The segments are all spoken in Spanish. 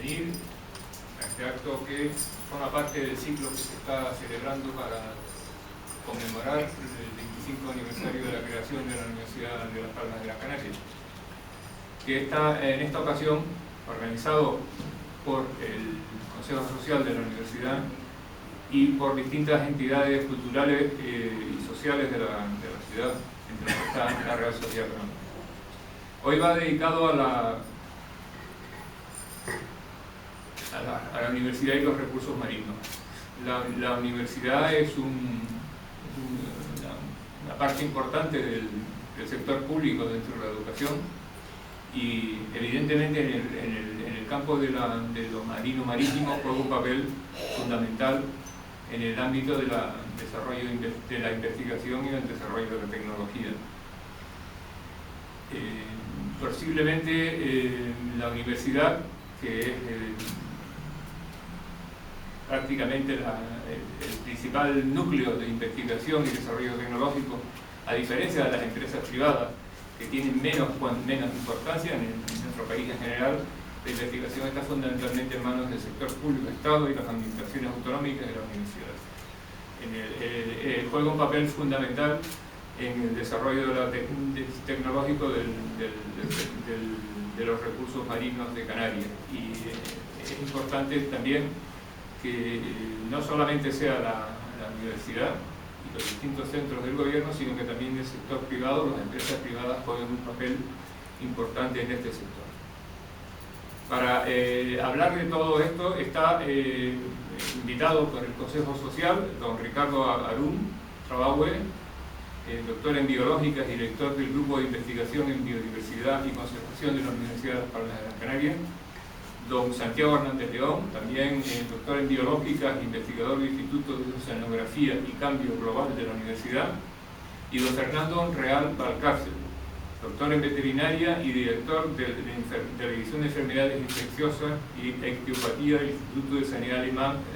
venir a este acto que forma parte del ciclo que se está celebrando para conmemorar el 25 aniversario de la creación de la Universidad de Las Palmas de Gran Canaria, que está en esta ocasión organizado por el Consejo Social de la Universidad y por distintas entidades culturales y sociales de la ciudad, entre las que está la Real Sociedad Económica. Hoy va dedicado a la universidad y los recursos marinos. La universidad es una parte importante del sector público dentro de la educación y evidentemente en el campo de lo marino-marítimo juega un papel fundamental en el ámbito del desarrollo de la investigación y del desarrollo de la tecnología. Posiblemente la universidad, que es prácticamente el principal núcleo de investigación y desarrollo tecnológico, a diferencia de las empresas privadas, que tienen menos importancia en nuestro país en general, la investigación está fundamentalmente en manos del sector público, Estado y las administraciones autonómicas de las universidades. Juega un papel fundamental en el desarrollo tecnológico de los recursos marinos de Canarias. Y es importante también que no solamente sea la universidad y los distintos centros del gobierno, sino que también el sector privado, las empresas privadas juegan un papel importante en este sector. Para hablar de todo esto está invitado por el Consejo Social don Ricardo Arún Trabaue, doctor en biológicas y director del Grupo de Investigación en Biodiversidad y Conservación de la Universidad de Las Palmas de Gran Canaria, don Santiago Hernández León, también doctor en biológicas, investigador del Instituto de Oceanografía y Cambio Global de la Universidad, y don Fernando Real Valcárcel, doctor en veterinaria y director de la División de Enfermedades Infecciosas y Ictiopatía del Instituto de Sanidad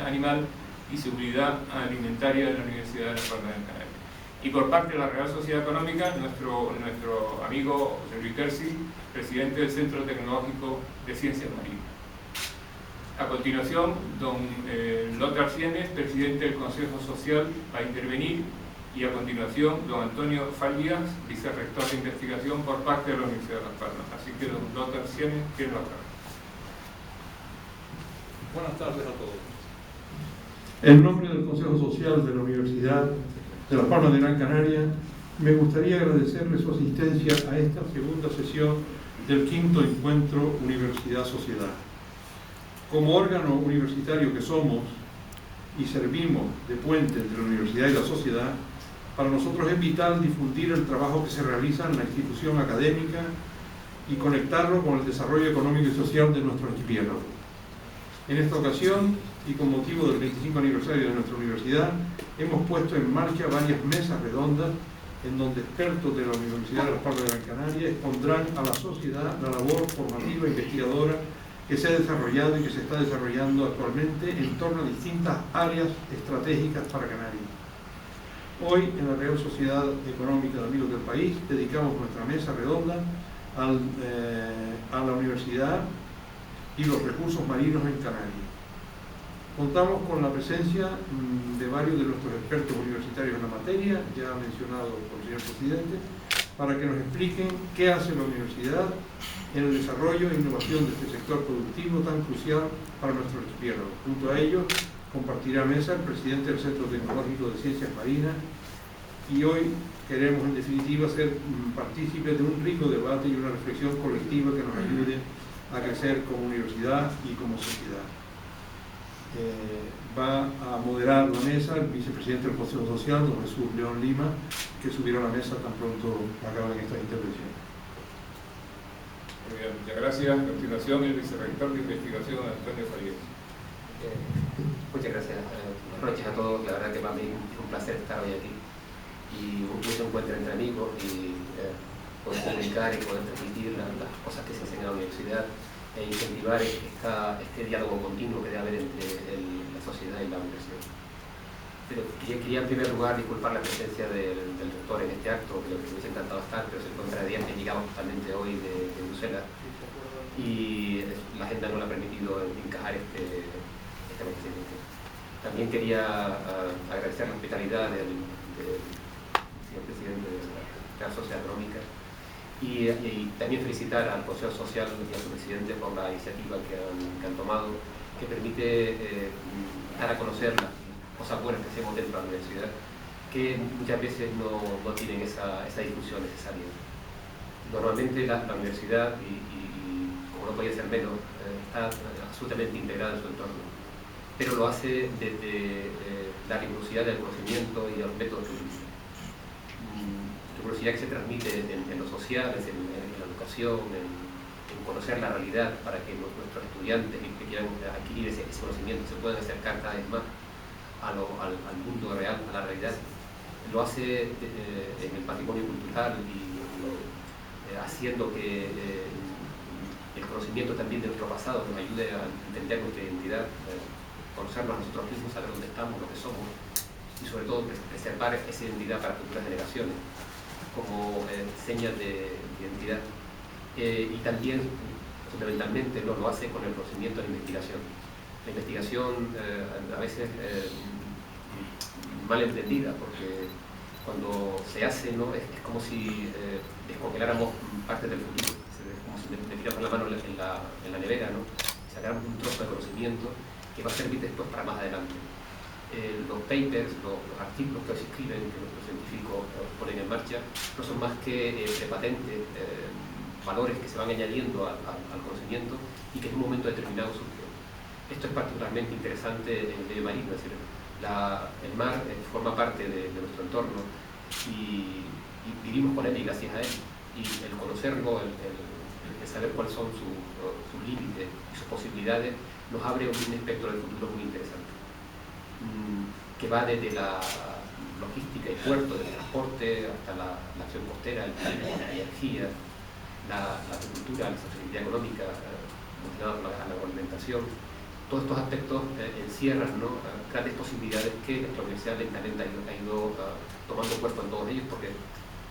Animal y Seguridad Alimentaria de la Universidad de Las Palmas de Gran Canaria. Y por parte de la Real Sociedad Económica, nuestro amigo José Luis Kersi, presidente del Centro Tecnológico de Ciencias Marinas. A continuación, don Lothar Sienes, presidente del Consejo Social, va a intervenir, y a continuación, don Antonio Falvías, vicerrector de investigación por parte de la Universidad de Las Palmas. Así que, don Lothar Sienes, tiene la palabra. Buenas tardes a todos. En nombre del Consejo Social de la Universidad de Las Palmas de Gran Canaria, me gustaría agradecerle su asistencia a esta segunda sesión del quinto encuentro Universidad-Sociedad. Como órgano universitario que somos y servimos de puente entre la universidad y la sociedad, para nosotros es vital difundir el trabajo que se realiza en la institución académica y conectarlo con el desarrollo económico y social de nuestro archipiélago. En esta ocasión, y con motivo del 25 aniversario de nuestra universidad, hemos puesto en marcha varias mesas redondas en donde expertos de la Universidad de Las Palmas de Gran Canaria expondrán a la sociedad la labor formativa e investigadora que se ha desarrollado y que se está desarrollando actualmente en torno a distintas áreas estratégicas para Canarias. Hoy, en la Real Sociedad Económica de Amigos del País, dedicamos nuestra mesa redonda a la universidad y los recursos marinos en Canarias. Contamos con la presencia de varios de nuestros expertos universitarios en la materia, ya mencionado por el señor presidente, para que nos expliquen qué hace la universidad en el desarrollo e innovación de este sector productivo tan crucial para nuestro archipiélago. Junto a ellos compartirá mesa el presidente del Centro Tecnológico de Ciencias Marinas, y hoy queremos en definitiva ser partícipes de un rico debate y una reflexión colectiva que nos ayude a crecer como universidad y como sociedad. Va a moderar la mesa el vicepresidente del Consejo Social, don Jesús León Lima, que subirá a la mesa tan pronto acaben estas intervenciones. Muy bien, muchas gracias. A continuación, el vicerrector de investigación, Antonio Falvías. Muchas gracias. Buenas noches a todos. La verdad que para mí es un placer estar hoy aquí y mucho encuentro entre amigos y poder comunicar y poder transmitir las cosas que se hacen en la universidad e incentivar este diálogo continuo que debe haber entre la sociedad y la universidad. Pero quería en primer lugar disculpar la presencia del rector en este acto, que me hubiese encantado estar, pero se encuentra de día, llegamos justamente hoy de Bruselas. y la agenda no le ha permitido encajar este acontecimiento. También quería agradecer la hospitalidad del señor presidente de la Sociedad Económica y también felicitar al Consejo Social y a su presidente por la iniciativa que han tomado, que permite dar a conocer las cosas buenas que hacemos dentro de la universidad, que muchas veces no tienen esa difusión necesaria. Normalmente la universidad, y como no podía ser menos, está absolutamente integrada en su entorno, pero lo hace desde la rigurosidad del conocimiento y de los métodos que utiliza. Rigurosidad que se transmite en lo social, en la educación, en conocer la realidad para que nuestros estudiantes que quieran adquirir ese conocimiento se puedan acercar cada vez más al mundo real, a la realidad. Lo hace en el patrimonio cultural y haciendo que el conocimiento también de nuestro pasado nos ayude a entender nuestra identidad, conocernos a nosotros mismos, saber dónde estamos, lo que somos y sobre todo preservar esa identidad para futuras generaciones como señas de identidad. Y también, fundamentalmente, lo hace con el conocimiento de la investigación. La investigación a veces mal entendida, porque cuando se hace, ¿no? es como si descongeláramos parte del futuro, como si metiéramos la mano en la nevera, ¿no? Sacáramos un trozo de conocimiento que va a servir después para más adelante. Los papers, los artículos que se escriben, que nuestros científicos ponen en marcha, no son más que patentes, valores que se van añadiendo al conocimiento y que en un momento determinado surgen. Esto es particularmente interesante en el medio marino, es decir, el mar forma parte de nuestro entorno y vivimos con él y gracias a él. Y el conocerlo, el saber cuáles son sus límites y sus posibilidades, nos abre un espectro del futuro muy interesante, que va desde la logística y puerto, del transporte, hasta la acción costera, el clima, la energía, la agricultura, la sostenibilidad económica, la agroalimentación. Todos estos aspectos encierran, ¿no? Grandes posibilidades que nuestra universidad lentamente ha ido tomando cuerpo en todos ellos, porque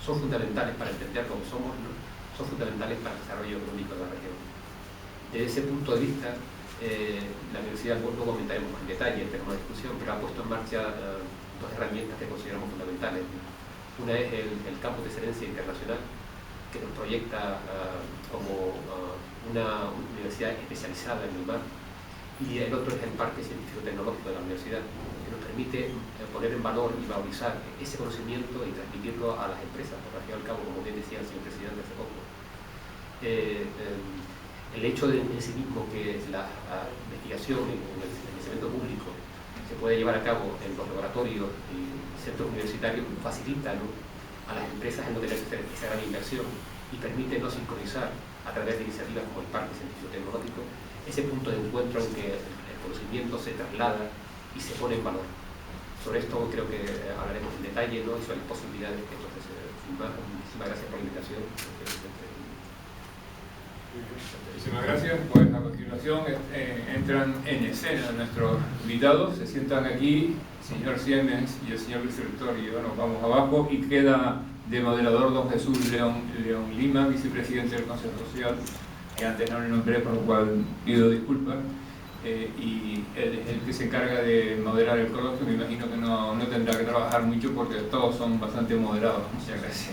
son fundamentales para entender cómo somos, ¿no? Son fundamentales para el desarrollo económico de la región. Desde ese punto de vista, la universidad, luego comentaremos en detalle, tenemos una discusión, pero ha puesto en marcha dos herramientas que consideramos fundamentales. Una es el campus de excelencia internacional, que nos proyecta como una universidad especializada en el mar, y el otro es el parque científico-tecnológico de la universidad, que nos permite poner en valor y valorizar ese conocimiento y transmitirlo a las empresas, porque al fin y al cabo, como bien decía el señor presidente hace poco, el hecho de en sí mismo que la investigación en el financiamiento público se puede llevar a cabo en los laboratorios y centros universitarios facilita, ¿no?, a las empresas en no tener que hacer esa gran inversión y permite no sincronizar a través de iniciativas como el Parque Científico-Tecnológico ese punto de encuentro en que el conocimiento se traslada y se pone en valor. Sobre esto creo que hablaremos en detalle, ¿no?, y sobre las posibilidades que esto se firma. Muchísimas gracias por la invitación. Muchísimas gracias. Pues a continuación entran en escena nuestros invitados, se sientan aquí, el señor Siemens y el señor vicerrector, y bueno, vamos abajo, y queda de moderador don Jesús León Lima, vicepresidente del Consejo Social, que antes no le nombré, por lo cual pido disculpas, y él es el que se encarga de moderar el coloquio. Me imagino que no tendrá que trabajar mucho porque todos son bastante moderados. Muchas gracias.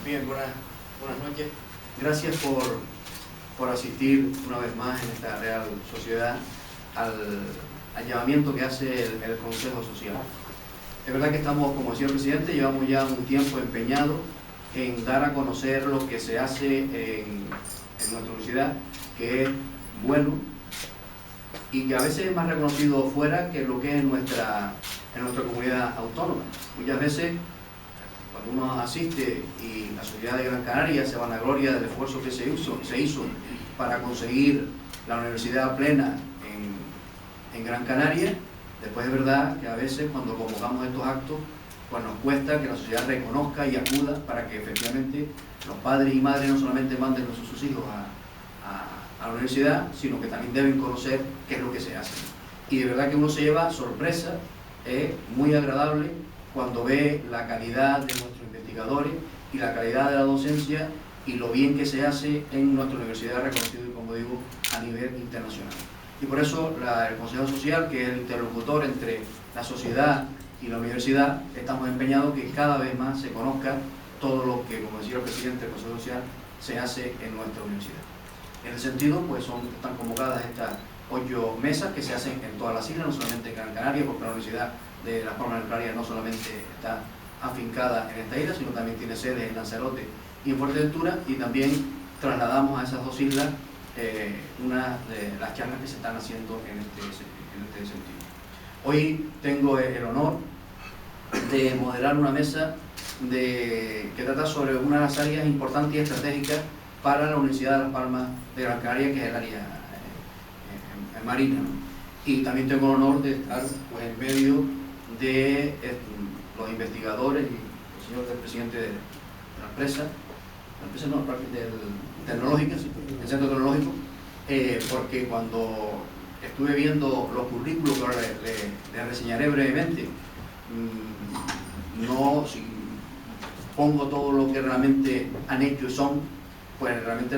Bien, buenas noches. Gracias por asistir una vez más en esta Real Sociedad al llamamiento que hace el Consejo Social. Es verdad que estamos, como decía el presidente, llevamos ya un tiempo empeñados en dar a conocer lo que se hace en nuestra universidad, que es bueno y que a veces es más reconocido fuera que lo que es en nuestra comunidad autónoma. Muchas veces, cuando uno asiste y la sociedad de Gran Canaria se vanagloria del esfuerzo que se hizo para conseguir la universidad plena en Gran Canaria, después es verdad que a veces cuando convocamos estos actos, pues nos cuesta que la sociedad reconozca y acuda para que efectivamente los padres y madres no solamente manden a sus hijos a la universidad, sino que también deben conocer qué es lo que se hace. Y de verdad que uno se lleva sorpresa, muy agradable, cuando ve la calidad de nuestros investigadores y la calidad de la docencia y lo bien que se hace en nuestra universidad, reconocido, y como digo, a nivel internacional. Y por eso el Consejo Social, que es el interlocutor entre la sociedad y la universidad, estamos empeñados que cada vez más se conozca todo lo que, como decía el presidente del Consejo Social, se hace en nuestra universidad. En ese sentido, pues están convocadas estas 8 mesas que se hacen en todas las islas, no solamente en Gran Canaria, porque la Universidad de Las Palmas de Gran Canaria no solamente está afincada en esta isla, sino también tiene sedes en Lanzarote y en Fuerteventura, y también trasladamos a esas 2 islas una de las charlas que se están haciendo en este sentido. Hoy tengo el honor de moderar una mesa que trata sobre una de las áreas importantes y estratégicas para la Universidad de Las Palmas de Gran Canaria, que es el área marina, ¿no? Y también tengo el honor de estar, pues, en medio de los investigadores y el señor del presidente de la empresa no, del tecnológica, sí, el centro tecnológico, porque cuando estuve viendo los currículos que ahora le reseñaré brevemente, si pongo todo lo que realmente han hecho y son, pues realmente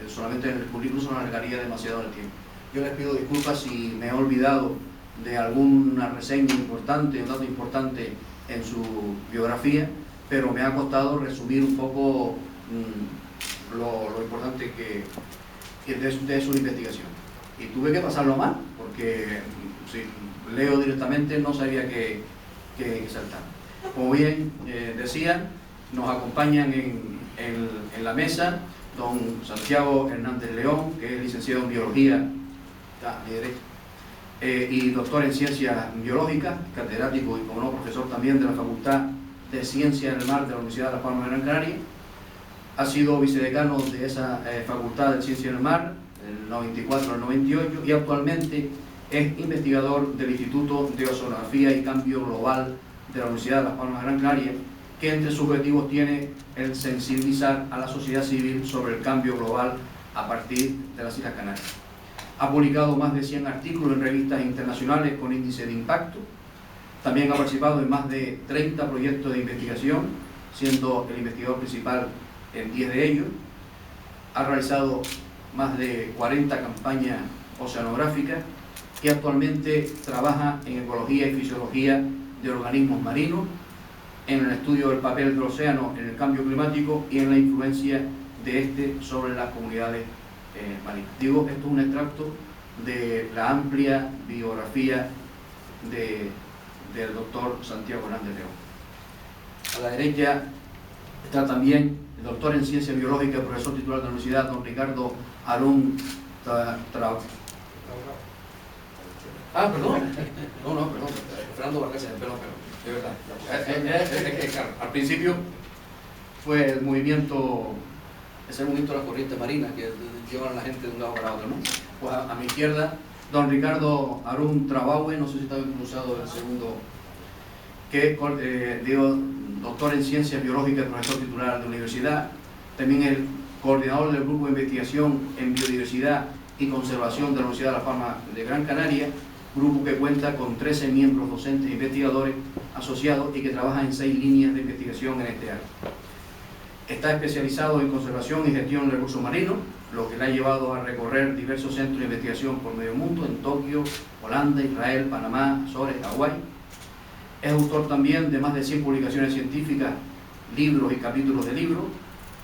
solamente en el currículo se nos alargaría demasiado el tiempo. Yo les pido disculpas si me he olvidado de alguna reseña importante, un dato importante en su biografía, pero me ha costado resumir un poco lo importante de su investigación. Y tuve que pasarlo mal, porque si leo directamente no sabía qué saltar. Como bien decía, nos acompañan en la mesa don Santiago Hernández León, que es licenciado en Biología y doctor en Ciencias Biológicas, catedrático y, como no, profesor también de la Facultad de Ciencias del Mar de la Universidad de Las Palmas de Gran Canaria. Ha sido vicedecano de esa Facultad de Ciencias del Mar del 94 al 98 y actualmente es investigador del Instituto de Oceanografía y Cambio Global de la Universidad de Las Palmas de Gran Canaria, que entre sus objetivos tiene el sensibilizar a la sociedad civil sobre el cambio global a partir de las Islas Canarias. Ha publicado más de 100 artículos en revistas internacionales con índice de impacto. También ha participado en más de 30 proyectos de investigación, siendo el investigador principal en 10 de ellos. Ha realizado más de 40 campañas oceanográficas y actualmente trabaja en ecología y fisiología de organismos marinos, en el estudio del papel del océano en el cambio climático y en la influencia de este sobre las comunidades marinas. Digo, esto es un extracto de la amplia biografía del doctor Santiago Hernández León. A la derecha está también el doctor en Ciencias Biológicas, profesor titular de la Universidad, don Ricardo Arún perdón, Fernando Vargas, perdón, de verdad. Al principio fue el movimiento de la corriente marina que llevan a la gente de un lado para otro, ¿no? Pues a mi izquierda, don Ricardo Arún Trabaue, no sé si está cruzado el segundo, que es doctor en Ciencias Biológicas, profesor titular de la universidad, también el coordinador del Grupo de Investigación en Biodiversidad y Conservación de la Universidad de Las Palmas de Gran Canaria, grupo que cuenta con 13 miembros docentes e investigadores asociados y que trabaja en 6 líneas de investigación en este área. Está especializado en conservación y gestión de recursos marinos, lo que le ha llevado a recorrer diversos centros de investigación por medio mundo, en Tokio, Holanda, Israel, Panamá, Azores, Hawái. Es autor también de más de 100 publicaciones científicas, libros y capítulos de libros.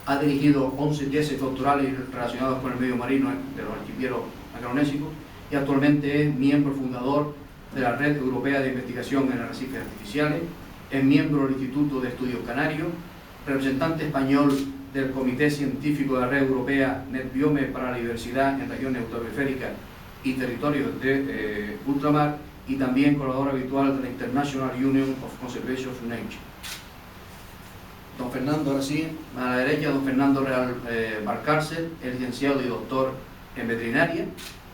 Ha dirigido 11 tesis doctorales relacionadas con el medio marino de los archipiélagos macaronésicos y actualmente es miembro fundador de la Red Europea de Investigación en Arrecifes Artificiales, es miembro del Instituto de Estudios Canarios, representante español del Comité Científico de la Red Europea NetBiome para la Diversidad en Regiones Ultraperiféricas y Territorios de Ultramar, y también colaborador habitual de la International Union of Conservation of Nature. Don Fernando, ahora sí, a la derecha, don Fernando Real Valcárcel, es licenciado y doctor en veterinaria.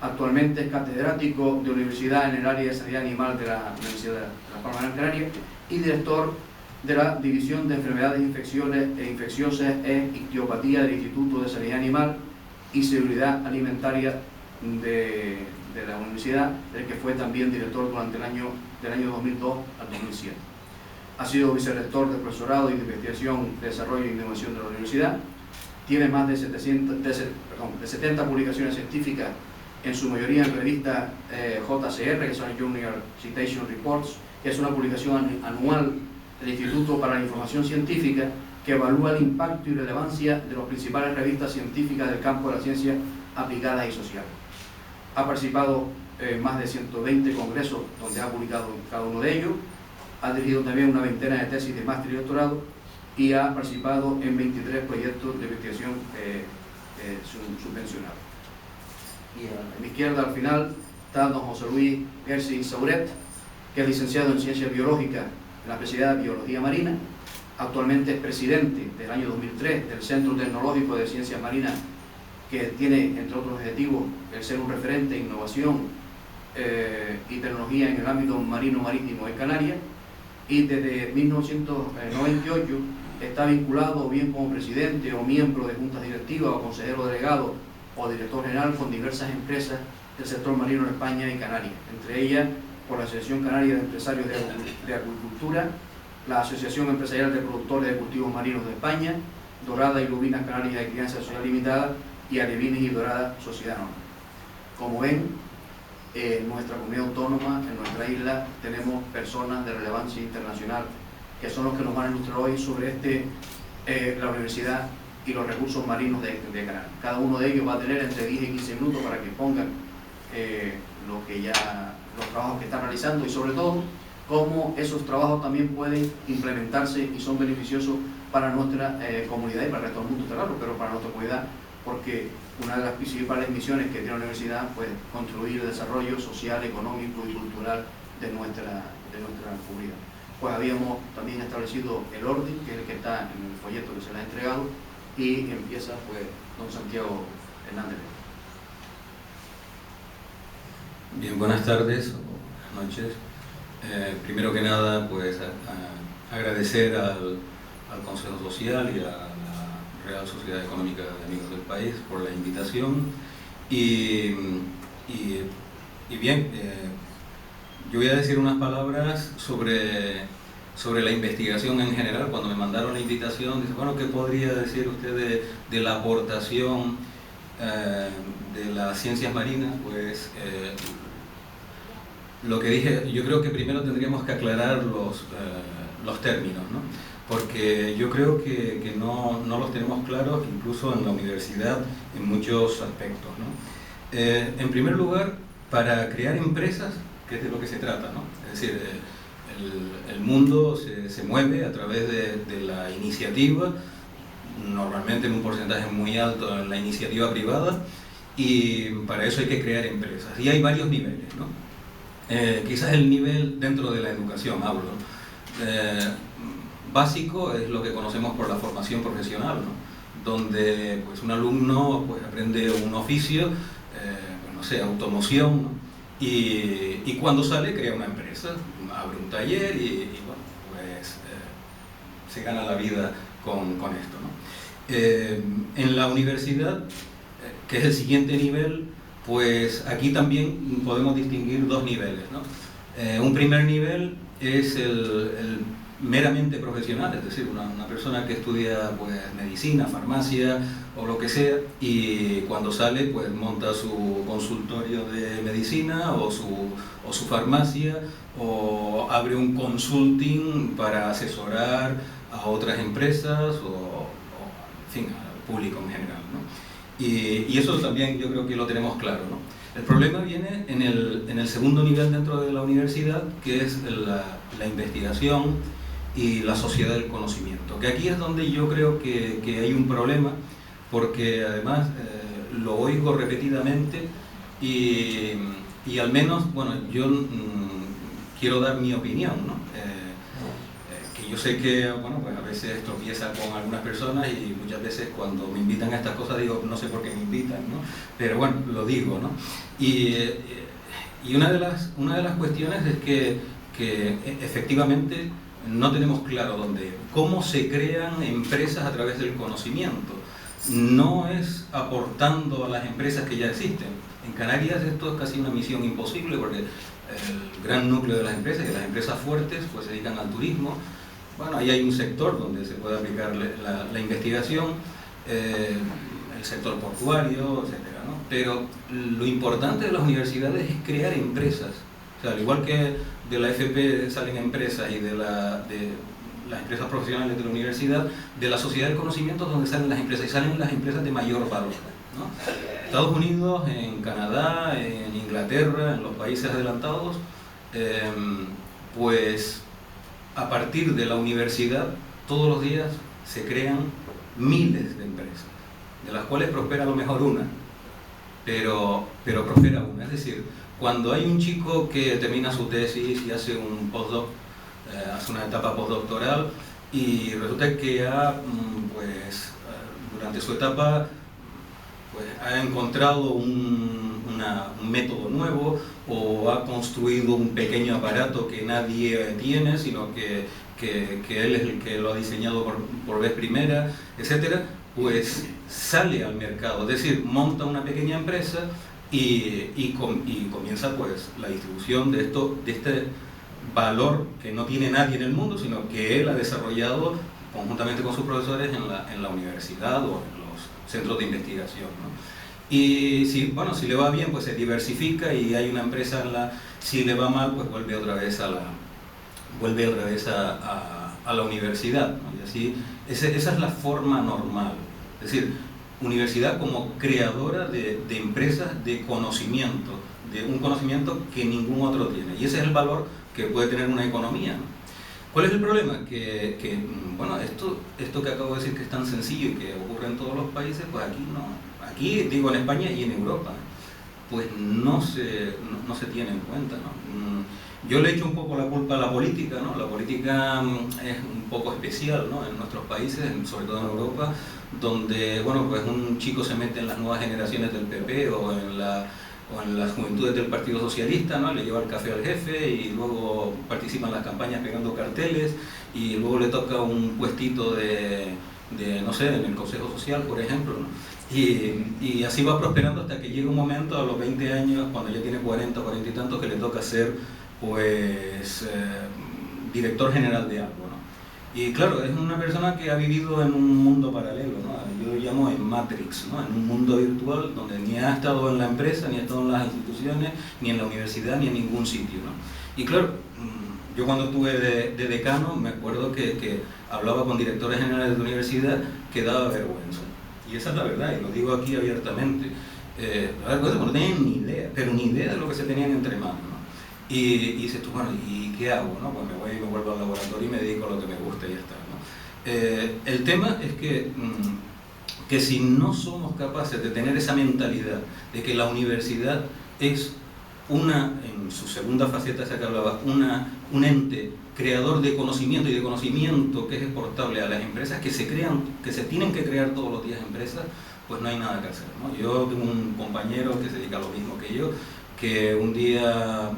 Actualmente es catedrático de universidad en el área de sanidad animal de la Universidad de La Palma de Gran Canaria y director de la División de Enfermedades Infecciosas e Ictiopatía del Instituto de Sanidad Animal y Seguridad Alimentaria de la universidad, del que fue también director durante del año 2002 al 2007. Ha sido vicerrector de profesorado y de investigación, desarrollo e innovación de la universidad. Tiene más de 70 publicaciones científicas, en su mayoría en revistas JCR, que son Junior Citation Reports, que es una publicación anual del Instituto para la Información Científica que evalúa el impacto y relevancia de las principales revistas científicas del campo de la ciencia aplicadas y sociales. Ha participado en más de 120 congresos donde ha publicado cada uno de ellos, ha dirigido también una veintena de tesis de máster y doctorado y ha participado en 23 proyectos de investigación subvencionados. Y a mi izquierda, al final, está don José Luis Gersi Sauret, que es licenciado en Ciencias Biológicas en la especialidad de Biología Marina. Actualmente es presidente del año 2003 del Centro Tecnológico de Ciencias Marinas, que tiene, entre otros objetivos, el ser un referente en innovación y tecnología en el ámbito marino-marítimo en Canarias. Y desde 1998 está vinculado o bien como presidente o miembro de juntas directivas o consejero delegado o director general con diversas empresas del sector marino en España y Canarias, entre ellas por la Asociación Canaria de Empresarios de Acuicultura, la Asociación Empresarial de Productores de Cultivos Marinos de España, Dorada y Lubinas Canarias de Crianza Social Limitada y Alevines y Dorada Sociedad Anónima. Como ven, en nuestra comunidad autónoma, en nuestra isla, tenemos personas de relevancia internacional que son los que nos van a ilustrar hoy sobre la universidad y los recursos marinos de Canarias. Cada uno de ellos va a tener entre 10 y 15 minutos para que pongan los trabajos que están realizando y sobre todo cómo esos trabajos también pueden implementarse y son beneficiosos para nuestra comunidad y para el resto del mundo, claro, pero para nuestra comunidad, porque una de las principales misiones que tiene la universidad pues construir el desarrollo social, económico y cultural de nuestra comunidad. Pues habíamos también establecido el orden, que es el que está en el folleto que se les ha entregado, y empieza pues don Santiago Hernández. Bien, buenas tardes o buenas noches. Primero que nada, pues agradecer al Consejo Social y a la Real Sociedad Económica de Amigos del País por la invitación. Y bien, yo voy a decir unas palabras sobre la investigación en general. Cuando me mandaron la invitación, dice, bueno, ¿qué podría decir usted de la aportación de las ciencias marinas? Pues lo que dije, yo creo que primero tendríamos que aclarar los términos, ¿no? Porque yo creo que no los tenemos claros, incluso en la universidad, en muchos aspectos, ¿no? En primer lugar, para crear empresas, que es de lo que se trata, ¿no? Es decir, el mundo se mueve a través de la iniciativa, normalmente en un porcentaje muy alto en la iniciativa privada, y para eso hay que crear empresas. Y hay varios niveles, ¿no? Quizás el nivel dentro de la educación, hablo. Básico es lo que conocemos por la formación profesional, ¿no? Donde pues, un alumno pues, aprende un oficio, no sé, automoción, ¿no? Y cuando sale crea una empresa, abre un taller y bueno, pues se gana la vida con esto, ¿no? En la universidad, que es el siguiente nivel, pues aquí también podemos distinguir dos niveles, ¿no? Un primer nivel es el meramente profesional, es decir, una persona que estudia pues, medicina, farmacia o lo que sea, y cuando sale pues monta su consultorio de medicina o su farmacia, o abre un consulting para asesorar a otras empresas o en fin, al público en general, ¿no? Y eso también yo creo que lo tenemos claro, ¿no? El problema viene en el segundo nivel dentro de la universidad, que es la investigación y la sociedad del conocimiento. Que aquí es donde yo creo que hay un problema, porque además lo oigo repetidamente y al menos, bueno, yo quiero dar mi opinión, ¿no? Que yo sé que, bueno, pues a veces tropieza con algunas personas y muchas veces cuando me invitan a estas cosas digo, no sé por qué me invitan, ¿no? Pero bueno, lo digo, ¿no? Y una de las cuestiones es que efectivamente no tenemos claro cómo se crean empresas a través del conocimiento. No es aportando a las empresas que ya existen. En Canarias esto es casi una misión imposible porque el gran núcleo de las empresas y las empresas fuertes pues se dedican al turismo. Bueno, ahí hay un sector donde se puede aplicar la investigación, el sector portuario, etcétera, ¿no? Pero lo importante de las universidades es crear empresas. O sea, al igual que de la FP salen empresas y de las empresas profesionales de la universidad, de la sociedad del conocimiento es donde salen las empresas, y salen las empresas de mayor valor, ¿no? Estados Unidos, en Canadá, en Inglaterra, en los países adelantados, pues a partir de la universidad todos los días se crean miles de empresas, de las cuales prospera a lo mejor una, pero prospera una. Es decir, cuando hay un chico que termina su tesis y hace un postdoc, hace una etapa postdoctoral y resulta que durante su etapa pues, ha encontrado un método nuevo o ha construido un pequeño aparato que nadie tiene, sino que él es el que lo ha diseñado por vez primera, etcétera, pues sale al mercado, es decir, monta una pequeña empresa y comienza pues la distribución de este valor que no tiene nadie en el mundo, sino que él ha desarrollado conjuntamente con sus profesores en la universidad o en los centros de investigación, ¿no? Y si le va bien, pues se diversifica y hay una empresa si le va mal, pues vuelve otra vez a la universidad, ¿no? Y así, esa es la forma normal. Es decir, universidad como creadora de empresas de conocimiento, de un conocimiento que ningún otro tiene. Y ese es el valor que puede tener una economía, ¿no? ¿Cuál es el problema? Bueno, esto que acabo de decir que es tan sencillo y que ocurre en todos los países, pues aquí no. Aquí, digo, en España y en Europa, pues no se tiene en cuenta, ¿no? Yo le echo un poco la culpa a la política, ¿no? La política es un poco especial, ¿no? En nuestros países, sobre todo en Europa, donde, bueno, pues un chico se mete en las nuevas generaciones del PP o en las juventudes del Partido Socialista, ¿no? Le lleva el café al jefe y luego participa en las campañas pegando carteles y luego le toca un puestito no sé, en el Consejo Social, por ejemplo, ¿no? Y así va prosperando hasta que llega un momento a los 20 años, cuando ya tiene 40 y tantos, que le toca ser, pues, director general de algo, ¿no? Y claro, es una persona que ha vivido en un mundo paralelo, ¿no? Yo lo llamo en Matrix, ¿no? En un mundo virtual donde ni ha estado en la empresa, ni ha estado en las instituciones, ni en la universidad, ni en ningún sitio, ¿no? Y claro, yo cuando estuve de decano me acuerdo que hablaba con directores generales de la universidad que daba vergüenza. Y esa es la verdad, y lo digo aquí abiertamente. No tenían ni idea, pero ni idea de lo que se tenían entre manos, ¿no? Y dices tú, bueno, ¿y qué hago? ¿No? Pues me voy y me vuelvo al laboratorio y me dedico a lo que me gusta y ya está, ¿no? El tema es que si no somos capaces de tener esa mentalidad de que la universidad es en su segunda faceta esa que hablaba, un ente creador de conocimiento y de conocimiento que es exportable a las empresas, que se tienen que crear todos los días empresas, pues no hay nada que hacer, ¿no? Yo tengo un compañero que se dedica a lo mismo que yo, que un día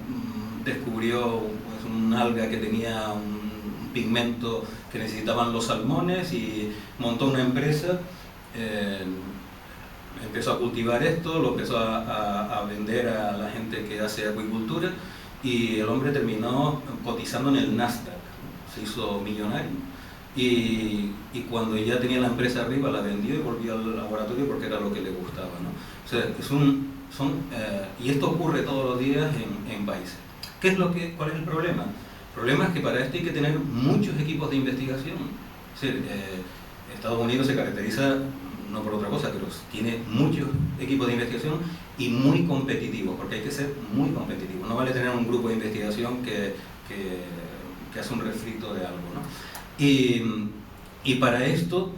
descubrió pues, un alga que tenía un pigmento que necesitaban los salmones y montó una empresa. Empezó a cultivar esto, lo empezó a vender a la gente que hace acuicultura y el hombre terminó cotizando en el Nasdaq, se hizo millonario y cuando ya tenía la empresa arriba la vendió y volvió al laboratorio porque era lo que le gustaba, ¿no? O sea, y esto ocurre todos los días en países. ¿Cuál es el problema? El problema es que para esto hay que tener muchos equipos de investigación. Es decir, Estados Unidos se caracteriza no por otra cosa, pero tiene muchos equipos de investigación y muy competitivos, porque hay que ser muy competitivos. No vale tener un grupo de investigación que un refrito de algo, ¿no? Y para esto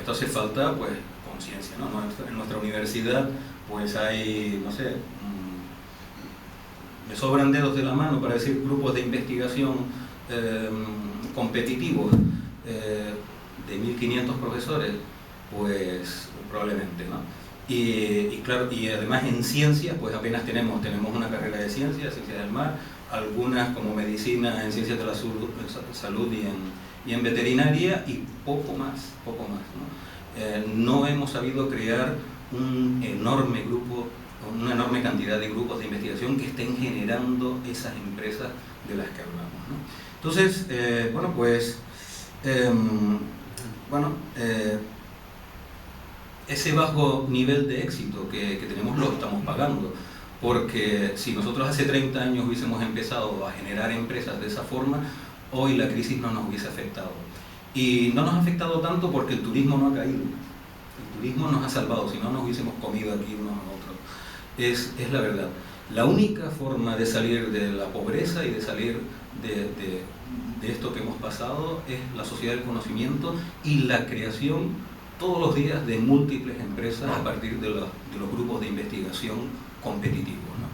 hace falta pues conciencia, ¿no? En nuestra universidad pues hay, no sé, me sobran dedos de la mano para decir grupos de investigación competitivos de 1500 profesores, pues probablemente, ¿no? Y claro, y además en ciencias pues apenas tenemos una carrera de ciencias del mar, algunas como medicina, en ciencias de la salud y en veterinaria, y poco más, ¿no? No hemos sabido crear un enorme grupo, una enorme cantidad de grupos de investigación que estén generando esas empresas de las que hablamos, ¿no? Entonces, bueno, pues, ese bajo nivel de éxito que tenemos lo estamos pagando, porque si nosotros hace 30 años hubiésemos empezado a generar empresas de esa forma, hoy la crisis no nos hubiese afectado. Y no nos ha afectado tanto porque el turismo no ha caído. El turismo nos ha salvado, si no nos hubiésemos comido aquí unos a otros. Es la verdad. La única forma de salir de la pobreza y de salir de esto que hemos pasado es la sociedad del conocimiento y la creación todos los días de múltiples empresas a partir de los grupos de investigación competitivos, ¿no?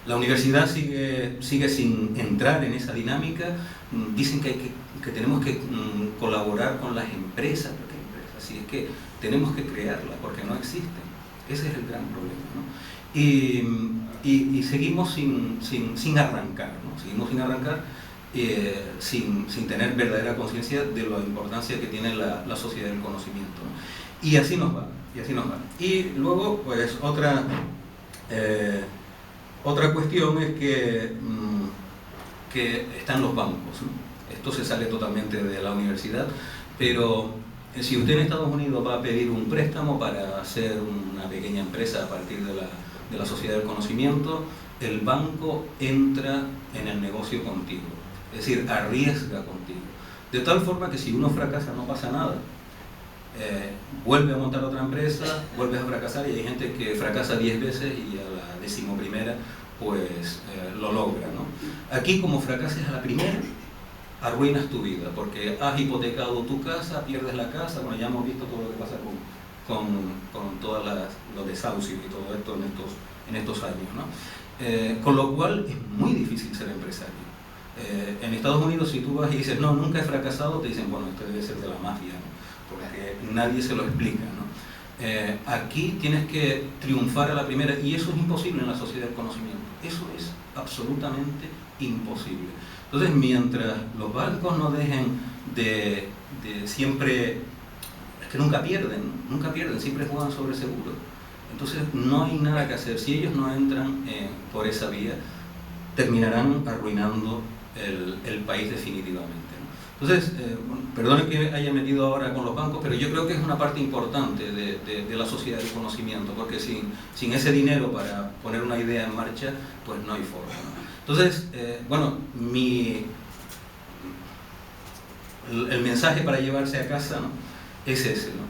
La universidad sigue sin entrar en esa dinámica. Dicen que tenemos que colaborar con las empresas, porque así es que tenemos que crearlas porque no existen. Ese es el gran problema, ¿no? Y seguimos sin arrancar, ¿no? Seguimos sin arrancar, sin tener verdadera conciencia de la importancia que tiene la sociedad del conocimiento, ¿no? Y así nos va. Y luego, pues, otra cuestión es que están los bancos, ¿no? Esto se sale totalmente de la universidad, pero si usted en Estados Unidos va a pedir un préstamo para hacer una pequeña empresa a partir de la sociedad del conocimiento, el banco entra en el negocio contigo, es decir, arriesga contigo. De tal forma que si uno fracasa no pasa nada. Vuelve a montar otra empresa, vuelves a fracasar, y hay gente que fracasa 10 veces y a la 11ª pues lo logra, ¿no? Aquí, como fracases a la primera, arruinas tu vida, porque has hipotecado tu casa, pierdes la casa. Bueno, ya hemos visto todo lo que pasa con todos los desahucios y todo esto en estos años, ¿no? Con lo cual es muy difícil ser empresario. En Estados Unidos, si tú vas y dices, no, nunca he fracasado, te dicen, bueno, esto debe ser de la mafia, ¿no? Porque nadie se lo explica, ¿no? Aquí tienes que triunfar a la primera, y eso es imposible en la sociedad del conocimiento. Eso es absolutamente imposible. Entonces, mientras los bancos no dejen de siempre, es que nunca pierden, siempre juegan sobre seguro. Entonces, no hay nada que hacer. Si ellos no entran por esa vía, terminarán arruinando el país definitivamente, ¿no? Entonces, perdonen que haya metido ahora con los bancos, pero yo creo que es una parte importante de la sociedad del conocimiento, porque sin ese dinero para poner una idea en marcha, pues no hay forma, ¿no? Entonces, bueno, el mensaje para llevarse a casa, ¿no?, es ese, ¿no?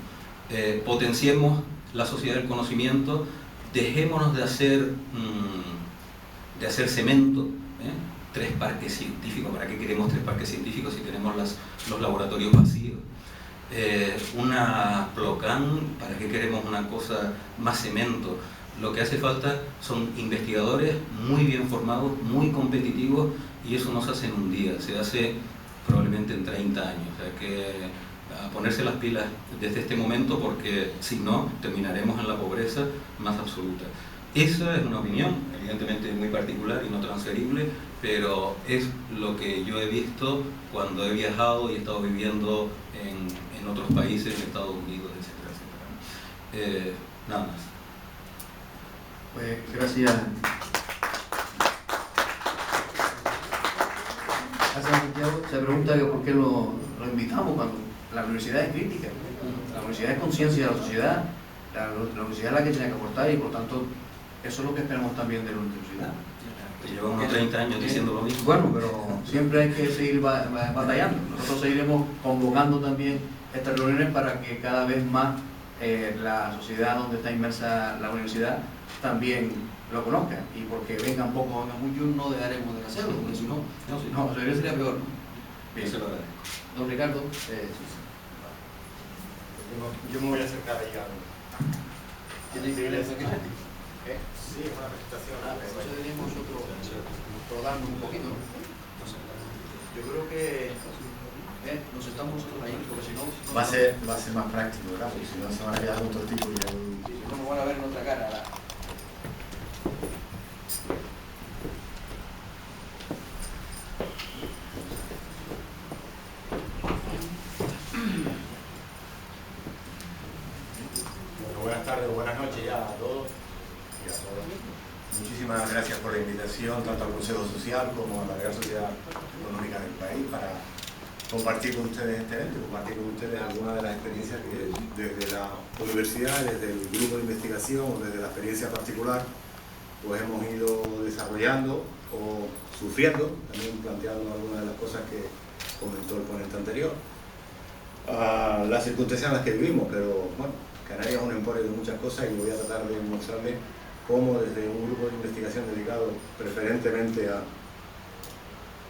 Potenciemos la sociedad del conocimiento, dejémonos de hacer cemento, 3 parques científicos. ¿Para qué queremos 3 parques científicos si tenemos los laboratorios vacíos? Una Plocan, ¿para qué queremos una cosa más cemento? Lo que hace falta son investigadores muy bien formados, muy competitivos, y eso no se hace en un día, se hace probablemente en 30 años. O sea que a ponerse las pilas desde este momento, porque si no, terminaremos en la pobreza más absoluta. Esa es una opinión, evidentemente muy particular y no transferible, pero es lo que yo he visto cuando he viajado y he estado viviendo en otros países, en Estados Unidos, etc. Nada más. Pues gracias. Gracias, Santiago. Se pregunta que por qué lo invitamos cuando la universidad es crítica. La universidad es conciencia de la sociedad, la universidad es la que tiene que aportar, y por tanto eso es lo que esperamos también de la universidad. Llevamos unos 30 años diciendo lo mismo. Bueno, pero siempre hay que seguir batallando. Nosotros seguiremos convocando también estas reuniones para que cada vez más la sociedad donde está inmersa la universidad también lo conozcan, y porque vengan pocos o vengan muchos no dejaremos de hacerlo, porque si no, sería peor, ¿no? Bien. Se lo agradezco. Don Ricardo, Yo me voy a acercar ahí a... ¿tiene que ir a esa que Sí, es una presentación. eso deberíamos nosotros rodarnos un poquito, ¿no? Yo creo que nos estamos nosotros ahí, porque si no... Va a ser más práctico, ¿verdad? Porque si no se van a quedar juntos tipos y ahí... Si no nos van a ver en otra cara. Bueno, buenas tardes o buenas noches ya a todos y a todas. Muchísimas gracias por la invitación, tanto al Consejo Social como a la Real Sociedad Económica del país, para compartir con ustedes este evento, compartir con ustedes algunas de las experiencias que desde la universidad, desde el grupo de investigación o desde la experiencia particular, pues hemos ido desarrollando o sufriendo, también planteando algunas de las cosas que comentó el ponente anterior. Las circunstancias en las que vivimos, pero bueno, Canarias es un emporio de muchas cosas y voy a tratar de mostrarles cómo desde un grupo de investigación dedicado preferentemente a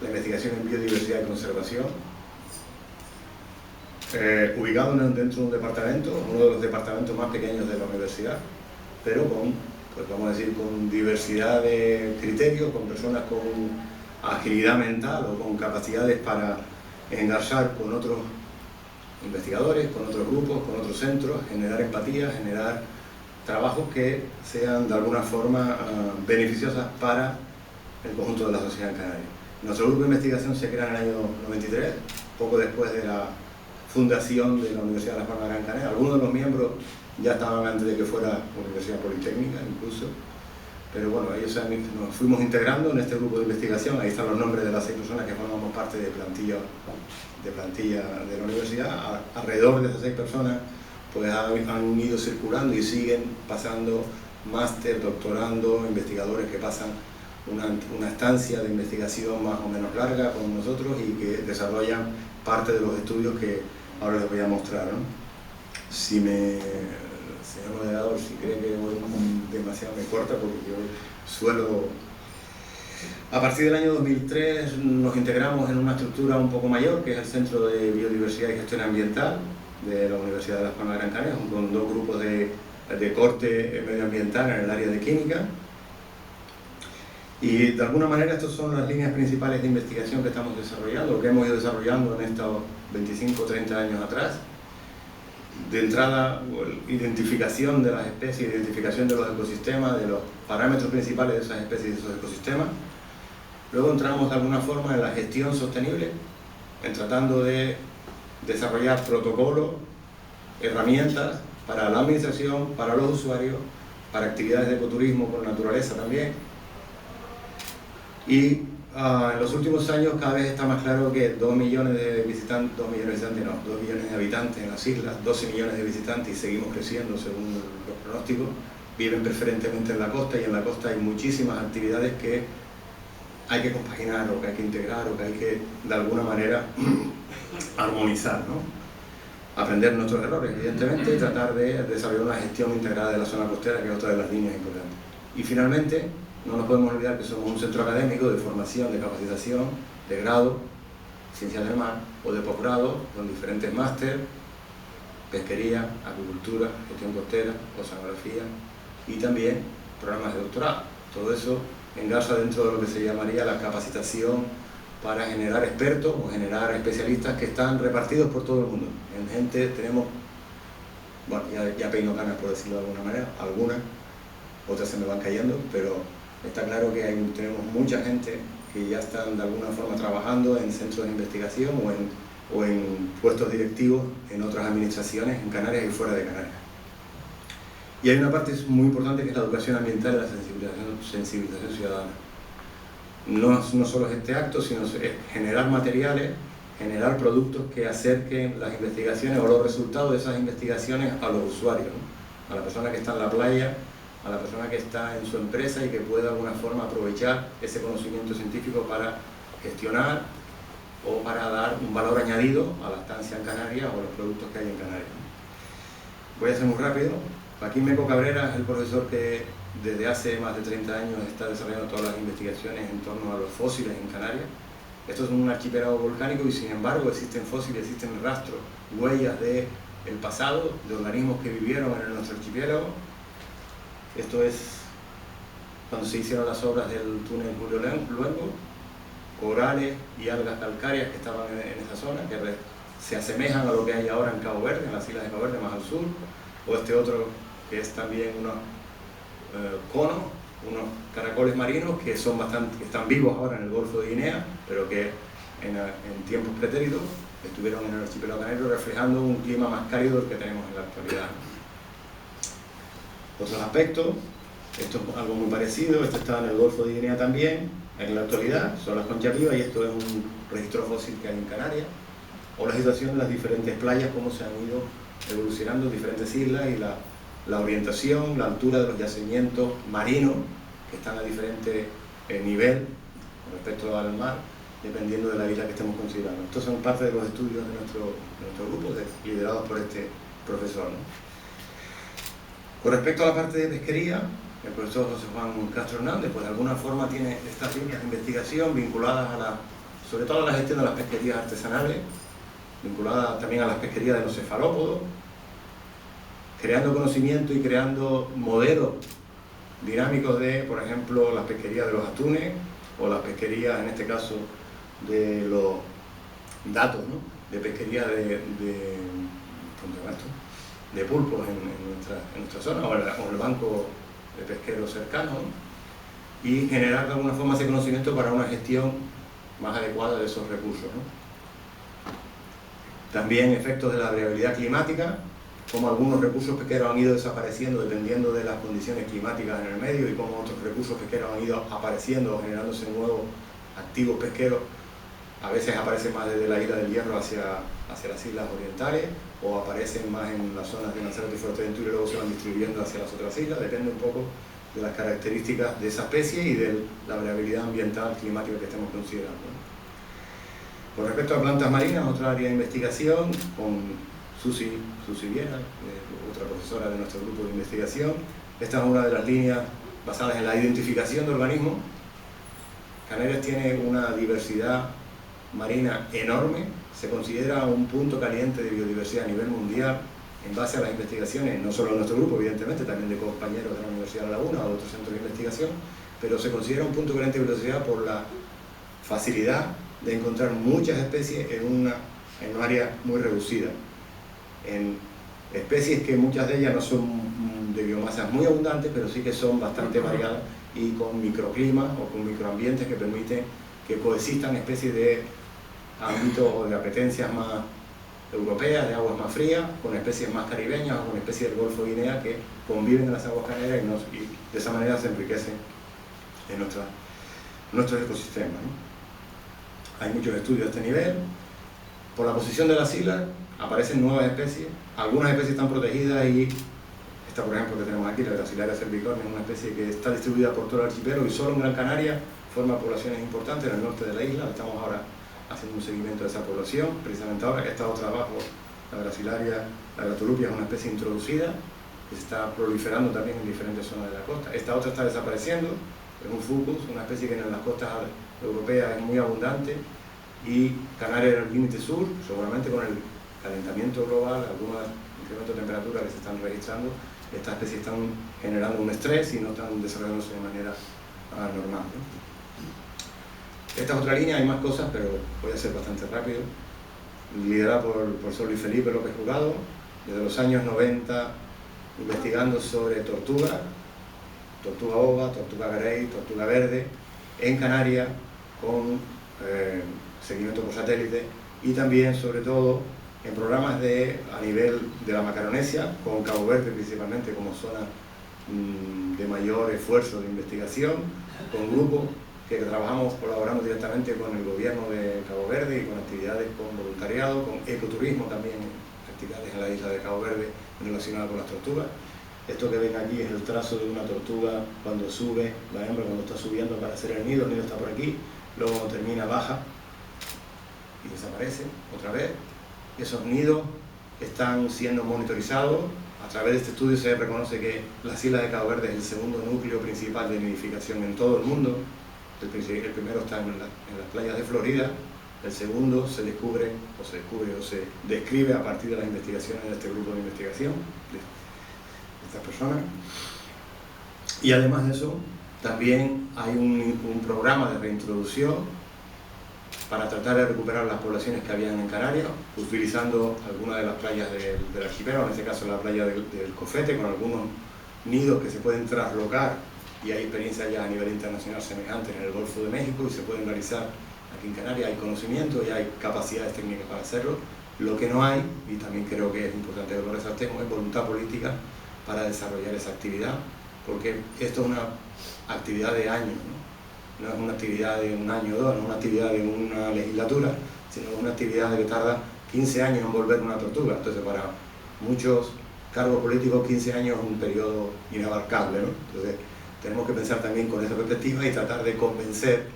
la investigación en biodiversidad y conservación, ubicado dentro de un departamento, uno de los departamentos más pequeños de la universidad, pero con, pues vamos a decir, con diversidad de criterios, con personas con agilidad mental o con capacidades para engarzar con otros investigadores, con otros grupos, con otros centros, generar empatía, generar trabajos que sean de alguna forma beneficiosas para el conjunto de la sociedad en Canarias. Nuestro grupo de investigación se crea en el año 93, poco después de la fundación de la Universidad de Las Palmas de Gran Canaria. Algunos de los miembros ya estaban antes de que fuera Universidad Politécnica incluso, pero bueno, ellos nos fuimos integrando en este grupo de investigación. Ahí están los nombres de las 6 personas que formamos parte de plantilla de la universidad. Alrededor de esas 6 personas pues han ido circulando y siguen pasando máster, doctorando, investigadores que pasan una estancia de investigación más o menos larga con nosotros y que desarrollan parte de los estudios que ahora les voy a mostrar, ¿no? Señor moderador, si cree que voy demasiado me corta, porque yo suelo... A partir del año 2003 nos integramos en una estructura un poco mayor, que es el Centro de Biodiversidad y Gestión Ambiental de la Universidad de Las Palmas de Gran Canaria, con 2 grupos de corte medioambiental en el área de química. Y de alguna manera estas son las líneas principales de investigación que estamos desarrollando, o que hemos ido desarrollando en estos 25 o 30 años atrás. De entrada, identificación de las especies, identificación de los ecosistemas, de los parámetros principales de esas especies y de esos ecosistemas. Luego entramos de alguna forma en la gestión sostenible, en tratando de desarrollar protocolos, herramientas para la administración, para los usuarios, para actividades de ecoturismo con naturaleza también. Y en los últimos años cada vez está más claro que 2 millones de visitantes, 2 millones de habitantes en las islas, 12 millones de visitantes, y seguimos creciendo según los pronósticos, viven preferentemente en la costa, y en la costa hay muchísimas actividades que hay que compaginar, o que hay que integrar, o que hay que de alguna manera armonizar, ¿no? Aprender nuestros errores, evidentemente, y tratar de desarrollar una gestión integrada de la zona costera, que es otra de las líneas importantes. Y finalmente, no nos podemos olvidar que somos un centro académico de formación, de capacitación, de grado, ciencias del mar, o de posgrado, con diferentes máster, pesquería, acuicultura, gestión costera, oceanografía, y también programas de doctorado. Todo eso engarza dentro de lo que se llamaría la capacitación para generar expertos o generar especialistas que están repartidos por todo el mundo. En gente tenemos, bueno, ya peino canas por decirlo de alguna manera, algunas, otras se me van cayendo, pero está claro que tenemos mucha gente que ya están de alguna forma trabajando en centros de investigación o en puestos directivos en otras administraciones en Canarias y fuera de Canarias. Y hay una parte muy importante que es la educación ambiental y la sensibilización ciudadana. No solo es este acto, sino es generar materiales, generar productos que acerquen las investigaciones o los resultados de esas investigaciones a los usuarios, ¿no? A la persona que está en la playa, a la persona que está en su empresa y que pueda de alguna forma aprovechar ese conocimiento científico para gestionar o para dar un valor añadido a la estancia en Canarias o a los productos que hay en Canarias. Voy a ser muy rápido. Joaquín Meco Cabrera es el profesor que desde hace más de 30 años está desarrollando todas las investigaciones en torno a los fósiles en Canarias. Esto es un archipiélago volcánico y sin embargo existen fósiles, existen rastros, huellas del pasado, de organismos que vivieron en nuestro archipiélago. Esto es cuando se hicieron las obras del túnel Julio Luengo, corales y algas calcáreas que estaban en esa zona, que se asemejan a lo que hay ahora en Cabo Verde, en las islas de Cabo Verde más al sur, o este otro que es también unos conos, unos caracoles marinos que son que están vivos ahora en el Golfo de Guinea, pero que en tiempos pretéritos estuvieron en el archipiélago canario reflejando un clima más cálido del que tenemos en la actualidad. Otros aspectos, esto es algo muy parecido, esto está en el Golfo de Guinea también, en la actualidad, son las conchas vivas y esto es un registro fósil que hay en Canarias, o la situación de las diferentes playas, cómo se han ido evolucionando diferentes islas y la orientación, la altura de los yacimientos marinos que están a diferente nivel con respecto al mar, dependiendo de la isla que estemos considerando. Estos son parte de los estudios de nuestro grupo, liderados por este profesor, ¿no? Con respecto a la parte de pesquería, el profesor José Juan Castro Hernández, pues de alguna forma tiene estas líneas de investigación vinculadas sobre todo a la gestión de las pesquerías artesanales, vinculadas también a las pesquerías de los cefalópodos, creando conocimiento y creando modelos dinámicos de, por ejemplo, las pesquerías de los atunes o las pesquerías, en este caso, de los datos, ¿no? De pesquería de pulpos en nuestra zona o el banco de pesqueros cercanos, ¿no? Y generar de alguna forma ese conocimiento para una gestión más adecuada de esos recursos, ¿no? También efectos de la variabilidad climática, como algunos recursos pesqueros han ido desapareciendo dependiendo de las condiciones climáticas en el medio y como otros recursos pesqueros han ido apareciendo o generándose nuevos activos pesqueros. A veces aparecen más desde la isla del Hierro hacia las islas orientales o aparecen más en las zonas de Lanzarote y Fuerteventura y luego se van distribuyendo hacia las otras islas. Depende un poco de las características de esa especie y de la variabilidad ambiental climática que estemos considerando, ¿no? Con respecto a plantas marinas, otra área de investigación con Susi Viera, otra profesora de nuestro grupo de investigación. Esta es una de las líneas basadas en la identificación de organismos. Canarias tiene una diversidad marina enorme, se considera un punto caliente de biodiversidad a nivel mundial en base a las investigaciones, no solo de nuestro grupo, evidentemente, también de compañeros de la Universidad de La Laguna o de otros centros de investigación, pero se considera un punto caliente de biodiversidad por la facilidad de encontrar muchas especies en un área muy reducida. En especies que muchas de ellas no son de biomasas muy abundantes, pero sí que son bastante variadas y con microclimas o con microambientes que permiten que coexistan especies de ámbitos o de apetencias más europeas, de aguas más frías, con especies más caribeñas o con especies del Golfo de Guinea que conviven en las aguas canarias y de esa manera se enriquecen en nuestros ecosistemas, ¿no? Hay muchos estudios a este nivel. Por la posición de las islas aparecen nuevas especies, algunas especies están protegidas y esta, por ejemplo, que tenemos aquí, la Gracilaria cervicornis, es una especie que está distribuida por todo el archipiélago y solo en Gran Canaria forma poblaciones importantes en el norte de la isla. Estamos ahora haciendo un seguimiento de esa población, precisamente ahora. Esta otra abajo, la Gracilaria, la Gratolupia, es una especie introducida que se está proliferando también en diferentes zonas de la costa. Esta otra está desapareciendo, es un fucus, una especie que en las costas europeas es muy abundante y Canarias es el límite sur, seguramente con el calentamiento global, algunos incrementos de temperatura que se están registrando, estas especies están generando un estrés y no están desarrollándose de manera normal, ¿no? Esta es otra línea, hay más cosas, pero voy a ser bastante rápido. Liderada por el profesor Luis Felipe López Jurado, desde los años 90, investigando sobre tortuga ova, tortuga carey, tortuga verde, en Canarias, con seguimiento por satélite, y también, sobre todo, en programas a nivel de la Macaronesia, con Cabo Verde principalmente como zona de mayor esfuerzo de investigación, con grupos que colaboramos directamente con el gobierno de Cabo Verde y con actividades con voluntariado, con ecoturismo también, actividades en la isla de Cabo Verde relacionadas con las tortugas. Esto que ven aquí es el trazo de una tortuga cuando sube, la hembra cuando está subiendo para hacer el nido está por aquí, luego cuando termina baja y desaparece otra vez. Esos nidos están siendo monitorizados A través de este estudio se reconoce que las islas de Cabo Verde es el segundo núcleo principal de nidificación en todo el mundo. El primero está en las playas de Florida, el segundo se descubre o se describe a partir de las investigaciones de este grupo de investigación, de estas personas. Y además de eso, también hay un programa de reintroducción para tratar de recuperar las poblaciones que habían en Canarias, utilizando algunas de las playas del archipiélago, en este caso la playa del Cofete, con algunos nidos que se pueden traslocar, y hay experiencias ya a nivel internacional semejantes en el Golfo de México y se pueden realizar aquí en Canarias. Hay conocimiento y hay capacidades técnicas para hacerlo. Lo que no hay, y también creo que es importante que lo resaltemos, es voluntad política para desarrollar esa actividad, porque esto es una actividad de años, ¿no? No es una actividad de un año o dos, no es una actividad de una legislatura, sino una actividad que tarda 15 años en volver una tortuga. Entonces, para muchos cargos políticos, 15 años es un periodo inabarcable, ¿no? Entonces, tenemos que pensar también con esa perspectiva y tratar de convencer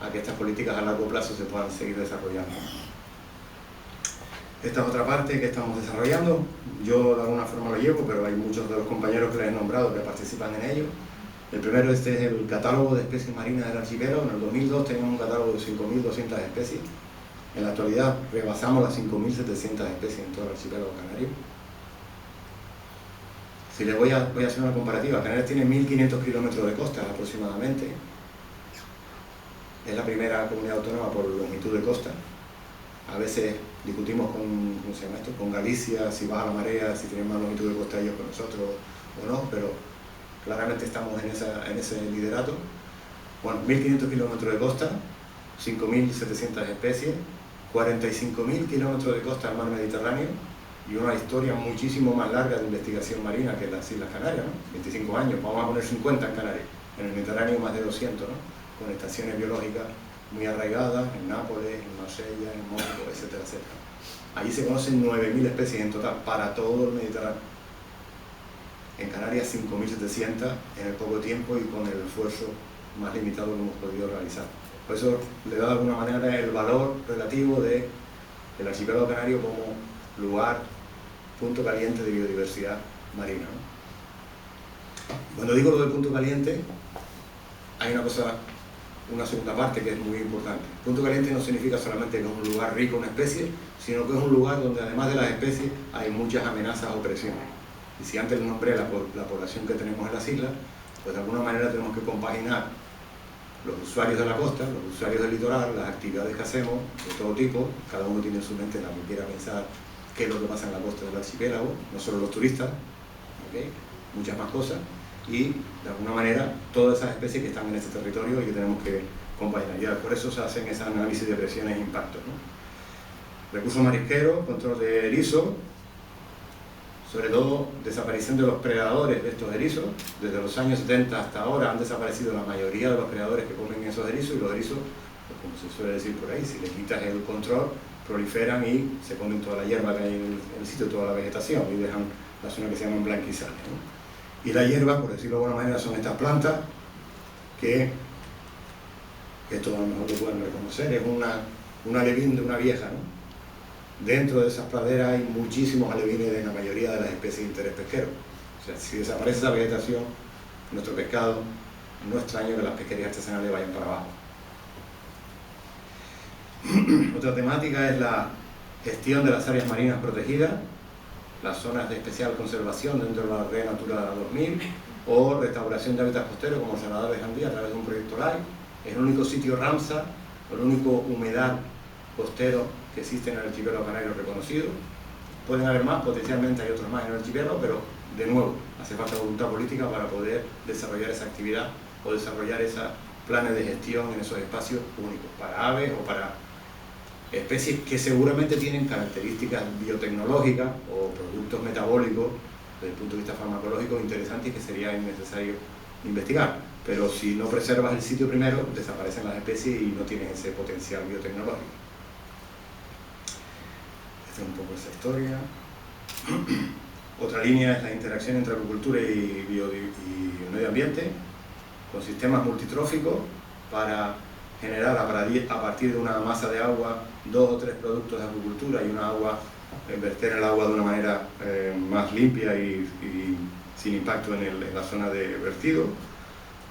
a que estas políticas a largo plazo se puedan seguir desarrollando. Esta es otra parte que estamos desarrollando. Yo de alguna forma lo llevo, pero hay muchos de los compañeros que les he nombrado que participan en ello. El primero, este es el catálogo de especies marinas del archipiélago. En el 2002 teníamos un catálogo de 5.200 especies. En la actualidad rebasamos las 5.700 especies en todo el archipiélago canario. Si les voy a hacer una comparativa, Canarias tiene 1.500 kilómetros de costa aproximadamente. Es la primera comunidad autónoma por longitud de costa. A veces discutimos con Galicia, si baja la marea, si tienen más longitud de costa ellos que nosotros o no, pero claramente estamos en ese liderato. Bueno, 1.500 kilómetros de costa, 5.700 especies, 45.000 kilómetros de costa al mar Mediterráneo y una historia muchísimo más larga de investigación marina que las Islas Canarias, ¿no? 25 años, vamos a poner 50 en Canarias, en el Mediterráneo más de 200, ¿no? Con estaciones biológicas muy arraigadas en Nápoles, en Marsella, en Mónaco, etcétera, etcétera. Allí se conocen 9.000 especies en total para todo el Mediterráneo. En Canarias 5.700 en el poco tiempo y con el esfuerzo más limitado que hemos podido realizar. Por eso le da de alguna manera el valor relativo del archipiélago canario como lugar, punto caliente de biodiversidad marina, ¿no? Cuando digo lo del punto caliente, hay una segunda parte que es muy importante. Punto caliente no significa solamente que es un lugar rico en especies, sino que es un lugar donde además de las especies hay muchas amenazas o presiones. Y si antes nombré la población que tenemos en las islas, pues de alguna manera tenemos que compaginar los usuarios de la costa, los usuarios del litoral, las actividades que hacemos de todo tipo, cada uno tiene en su mente la que quiera pensar qué es lo que pasa en la costa del archipiélago, no solo los turistas, ¿okay? Muchas más cosas, y de alguna manera todas esas especies que están en este territorio y que tenemos que compaginar. Y por eso se hacen esos análisis de presiones e impactos, ¿no? Recursos marisqueros, control de erizos, sobre todo desaparición de los predadores de estos erizos. Desde los años 70 hasta ahora han desaparecido la mayoría de los predadores que comen esos erizos, y los erizos, pues como se suele decir por ahí, si le quitas el control, proliferan y se comen toda la hierba que hay en el sitio, toda la vegetación, y dejan la zona que se llaman blanquizales, ¿no? Y la hierba, por decirlo de alguna manera, son estas plantas que, esto a lo mejor lo pueden reconocer, es un alevín de una vieja, ¿no? Dentro de esas praderas hay muchísimos alevines de la mayoría de las especies de interés pesquero. O sea, si desaparece esa vegetación, nuestro pescado, no extraño que las pesquerías artesanales vayan para abajo. Otra temática es la gestión de las áreas marinas protegidas, las zonas de especial conservación dentro de la Red Natura 2000 o restauración de hábitats costeros como el Saladar de Jandía a través de un proyecto LIFE. Es el único sitio Ramsar, el único humedal costero que existe en el archipiélago canario reconocido. Pueden haber más, potencialmente hay otros más en el archipiélago, pero de nuevo hace falta voluntad política para poder desarrollar esa actividad o desarrollar esos planes de gestión en esos espacios únicos para aves o para especies que seguramente tienen características biotecnológicas o productos metabólicos desde el punto de vista farmacológico interesantes y que sería necesario investigar. Pero si no preservas el sitio primero, desaparecen las especies y no tienes ese potencial biotecnológico. Esta es un poco esa historia. Otra línea es la interacción entre acuicultura y medio ambiente, con sistemas multitróficos para generar a partir de una masa de agua 2 o 3 productos de acuicultura y una agua verter el agua de una manera más limpia y sin impacto en la zona de vertido.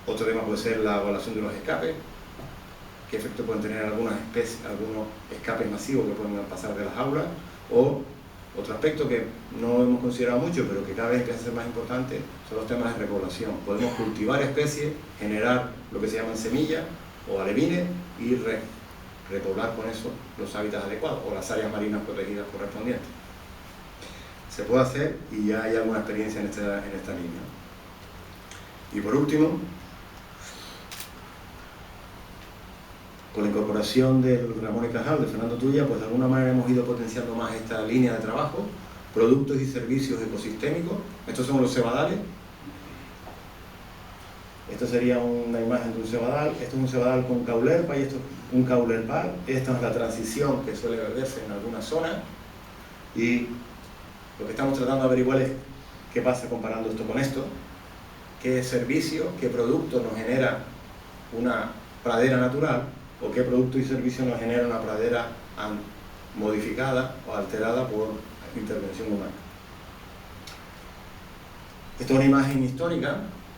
Otro tema puede ser la evaluación de los escapes, qué efecto pueden tener algunos escapes masivos que pueden pasar de las aulas, o otro aspecto que no hemos considerado mucho, pero que cada vez empieza a ser más importante, son los temas de repoblación. Podemos cultivar especies, generar lo que se llaman semillas o alevines y repoblar con eso los hábitats adecuados o las áreas marinas protegidas correspondientes. Se puede hacer y ya hay alguna experiencia en esta línea. Y por último, con la incorporación del Ramón y Cajal, de Fernando Tuya, pues de alguna manera hemos ido potenciando más esta línea de trabajo, productos y servicios ecosistémicos. Estos son los cebadales. Esto sería una imagen de un cebadal. Esto es un cebadal con caulerpa y esto es un caulerpal. Esta es la transición que suele verse en algunas zonas. Y lo que estamos tratando de averiguar es qué pasa comparando esto con esto. Qué servicio, qué producto nos genera una pradera natural, o qué producto y servicio nos genera una pradera modificada o alterada por intervención humana. Esta es una imagen histórica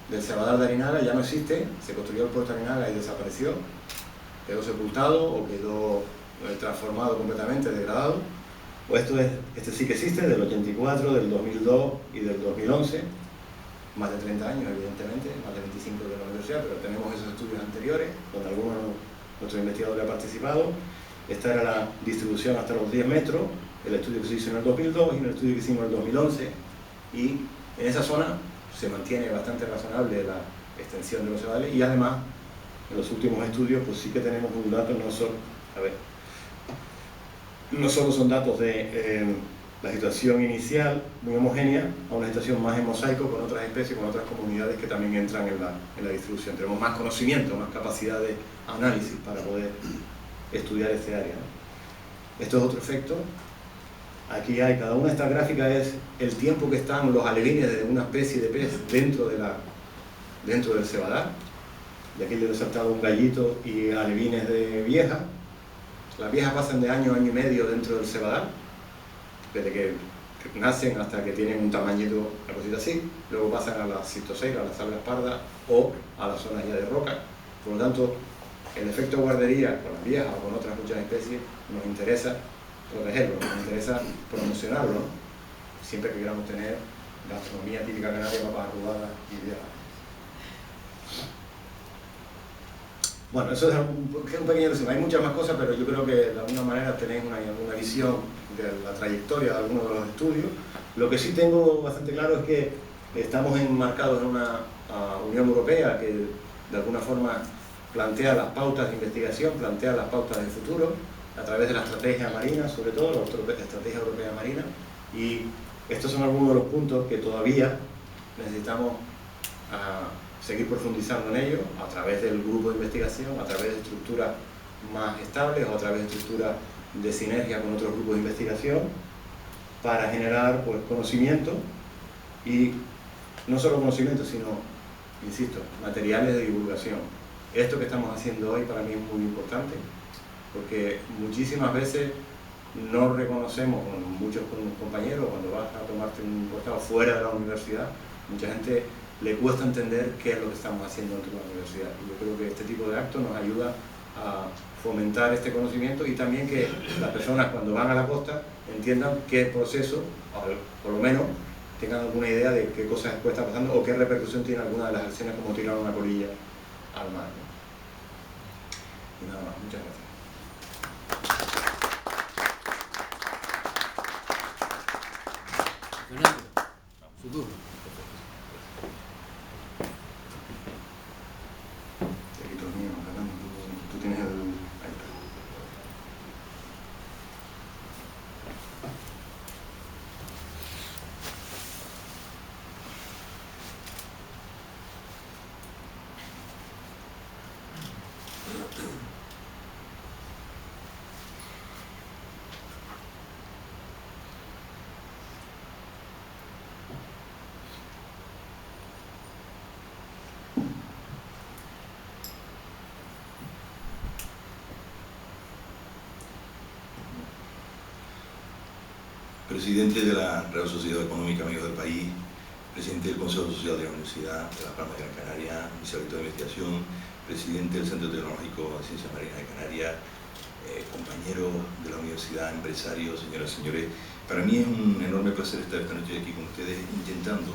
del cebadal de Arinaga. Ya no existe, se construyó el puerto de Arinaga y desapareció, quedó sepultado o quedó transformado completamente, degradado. O este sí que existe, del 84, del 2002 y del 2011, más de 30 años evidentemente, más de 25 de la universidad, pero tenemos esos estudios anteriores donde algunos nuestros investigadores han participado. Esta era la distribución hasta los 10 metros, el estudio que se hizo en el 2002 y el estudio que hicimos en el 2011, y en esa zona se mantiene bastante razonable la extensión de los cebadales, y además en los últimos estudios pues sí que tenemos un dato, no solo son datos de la situación inicial muy homogénea a una situación más en mosaico con otras especies, con otras comunidades que también entran en la distribución. Tenemos más conocimiento, más capacidad de análisis para poder estudiar este área, ¿no? Esto es otro efecto. Aquí hay, cada una de estas gráficas es el tiempo que están los alevines de una especie de pez dentro del cebadal. De aquí le he resaltado un gallito y alevines de vieja. Las viejas pasan de año a año y medio dentro del cebadal, desde que nacen hasta que tienen un tamañito, una cosita así. Luego pasan a las cistoseiras, a las algas pardas o a las zonas ya de roca. Por lo tanto, el efecto guardería con las viejas o con otras muchas especies nos interesa protegerlo, nos interesa promocionarlo, ¿no? Siempre que queramos tener gastronomía típica canaria, papas arrugadas y viejas. Bueno, eso es un pequeño resumen. Hay muchas más cosas, pero yo creo que de alguna manera tenéis una visión de la trayectoria de algunos de los estudios. Lo que sí tengo bastante claro es que estamos enmarcados en una Unión Europea que de alguna forma plantea las pautas de investigación, plantea las pautas del futuro a través de la estrategia marina, sobre todo la estrategia europea marina, y estos son algunos de los puntos que todavía necesitamos seguir profundizando en ellos a través del grupo de investigación, a través de estructuras más estables o a través de estructuras de sinergia con otros grupos de investigación para generar pues, conocimiento, y no solo conocimiento, sino, insisto, materiales de divulgación. Esto que estamos haciendo hoy para mí es muy importante, porque muchísimas veces no reconocemos, con muchos compañeros, cuando vas a tomarte un postgrado fuera de la universidad, mucha gente le cuesta entender qué es lo que estamos haciendo dentro de la universidad. Y yo creo que este tipo de actos nos ayuda a fomentar este conocimiento, y también que las personas cuando van a la costa entiendan qué proceso, o por lo menos tengan alguna idea de qué cosas está pasando o qué repercusión tiene alguna de las acciones, como tirar una colilla al mar, ¿no? Y nada más, muchas gracias. Fernando, su turno. Aquí todos míos, Fernando, tú tienes el... Ahí está. presidente de la Real Sociedad Económica Amigos del País, presidente del Consejo Social de la Universidad de Las Palmas de Gran Canaria, vicerrector de investigación, presidente del Centro Tecnológico de Ciencias Marinas de Canarias, compañeros de la universidad, empresarios, señoras y señores. Para mí es un enorme placer estar esta noche aquí con ustedes intentando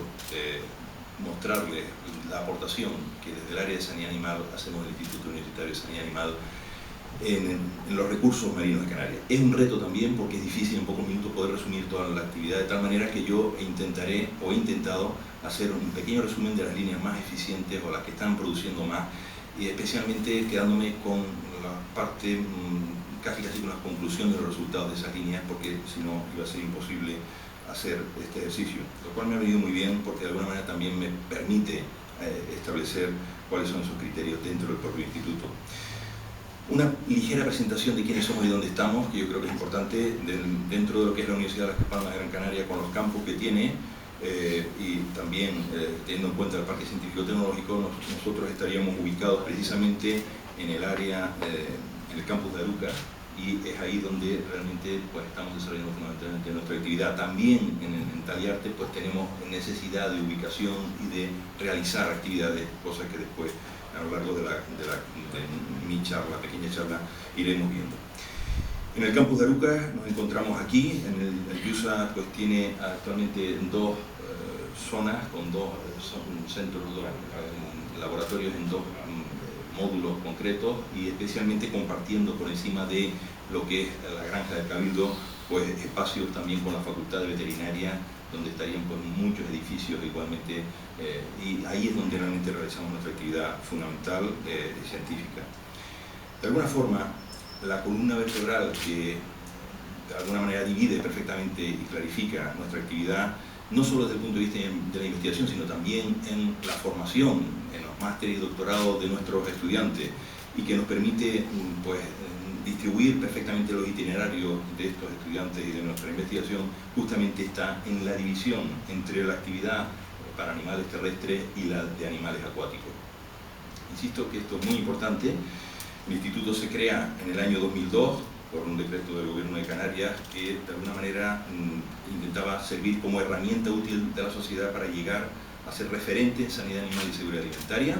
mostrarles la aportación que desde el área de sanidad animal hacemos en el Instituto Universitario de Sanidad Animal en los recursos marinos de Canarias. Es un reto también porque es difícil en pocos minutos poder resumir toda la actividad, de tal manera que yo he intentado hacer un pequeño resumen de las líneas más eficientes o las que están produciendo más, y especialmente quedándome con la parte casi con las conclusiones de los resultados de esas líneas, porque si no iba a ser imposible hacer este ejercicio, lo cual me ha venido muy bien porque de alguna manera también me permite establecer cuáles son esos criterios dentro del propio instituto. Una ligera presentación de quiénes somos y dónde estamos, que yo creo que es importante dentro de lo que es la Universidad de Las Palmas de Gran Canaria, con los campus que tiene, y también teniendo en cuenta el Parque Científico Tecnológico. Nosotros estaríamos ubicados precisamente en el área, en el campus de Aruca, y es ahí donde realmente pues, estamos desarrollando fundamentalmente nuestra actividad. También en Taliarte pues, tenemos necesidad de ubicación y de realizar actividades, cosas que después a lo largo de mi charla, pequeña charla, iremos viendo. En el campus de Aruca nos encontramos aquí. El YUSA pues, tiene actualmente dos zonas con dos centros, laboratorios en dos módulos concretos, y especialmente compartiendo por encima de lo que es la granja del Cabildo, pues espacios también con la Facultad de Veterinaria, donde estarían pues, muchos edificios igualmente, y ahí es donde realmente realizamos nuestra actividad fundamental científica. De alguna forma, la columna vertebral que de alguna manera divide perfectamente y clarifica nuestra actividad, no solo desde el punto de vista de la investigación, sino también en la formación, en los másteres y doctorados de nuestros estudiantes, y que nos permite pues, distribuir perfectamente los itinerarios de estos estudiantes y de nuestra investigación, justamente está en la división entre la actividad para animales terrestres y la de animales acuáticos. Insisto que esto es muy importante. El instituto se crea en el año 2002 por un decreto del Gobierno de Canarias que de alguna manera intentaba servir como herramienta útil de la sociedad para llegar a ser referente en sanidad animal y seguridad alimentaria.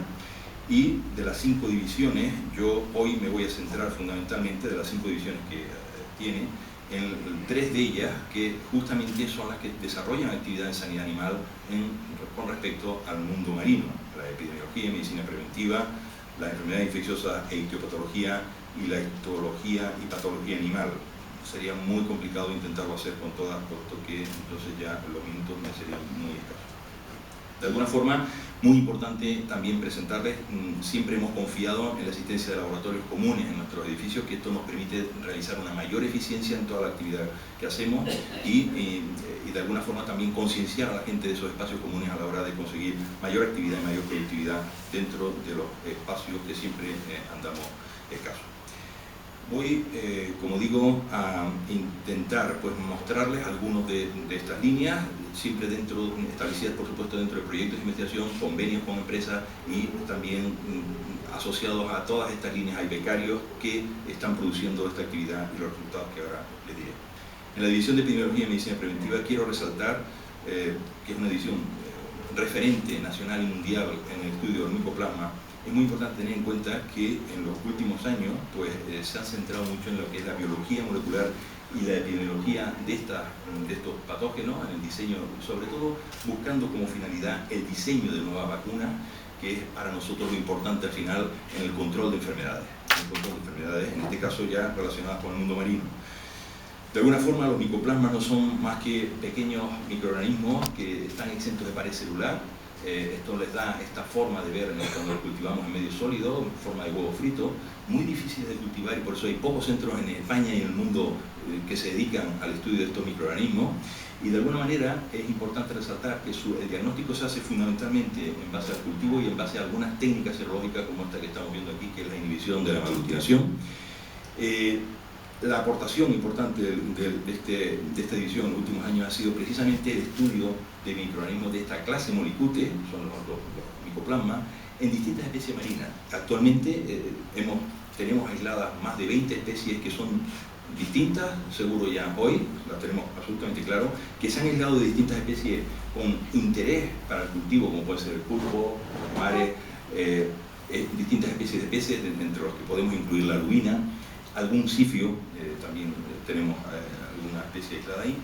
Y de las 5 divisiones, yo hoy me voy a centrar fundamentalmente de las 5 divisiones que tiene, en 3 de ellas que justamente son las que desarrollan actividad en sanidad animal con respecto al mundo marino: la epidemiología, medicina preventiva, la enfermedad infecciosa e ictiopatología, y la histología y patología animal. Sería muy complicado intentarlo hacer con todas, puesto que entonces ya los minutos me serían muy escasos. De alguna forma, muy importante también presentarles, siempre hemos confiado en la existencia de laboratorios comunes en nuestros edificios, que esto nos permite realizar una mayor eficiencia en toda la actividad que hacemos y de alguna forma también concienciar a la gente de esos espacios comunes a la hora de conseguir mayor actividad y mayor productividad dentro de los espacios que siempre andamos escasos. Voy, como digo, a intentar pues, mostrarles algunos de estas líneas, siempre establecidas por supuesto dentro de proyectos de investigación, convenios con empresas, y también asociados a todas estas líneas hay becarios que están produciendo esta actividad y los resultados que ahora les diré. En la división de epidemiología y medicina preventiva quiero resaltar que es una división referente nacional y mundial en el estudio del micoplasma. Es muy importante tener en cuenta que en los últimos años pues, se han centrado mucho en lo que es la biología molecular y la epidemiología de estos patógenos, en el diseño, sobre todo buscando como finalidad el diseño de nuevas vacunas, que es para nosotros lo importante al final en el control de enfermedades. En este caso ya relacionadas con el mundo marino. De alguna forma los micoplasmas no son más que pequeños microorganismos que están exentos de pared celular. Esto les da esta forma de ver cuando lo cultivamos en medio sólido, en forma de huevo frito, muy difíciles de cultivar, y por eso hay pocos centros en España y en el mundo que se dedican al estudio de estos microorganismos. Y de alguna manera es importante resaltar que el diagnóstico se hace fundamentalmente en base al cultivo y en base a algunas técnicas serológicas como esta que estamos viendo aquí, que es la inhibición de la malnutrición. La aportación importante de esta división en los últimos años ha sido precisamente el estudio de microorganismos de esta clase Molicute, son los micoplasmas, en distintas especies marinas. Actualmente tenemos aisladas más de 20 especies que son distintas, seguro ya hoy, las tenemos absolutamente claro, que se han aislado de distintas especies con interés para el cultivo, como puede ser el pulpo, los mares, distintas especies de peces, entre los que podemos incluir la lubina, algún sifio, también tenemos alguna especie aislada ahí.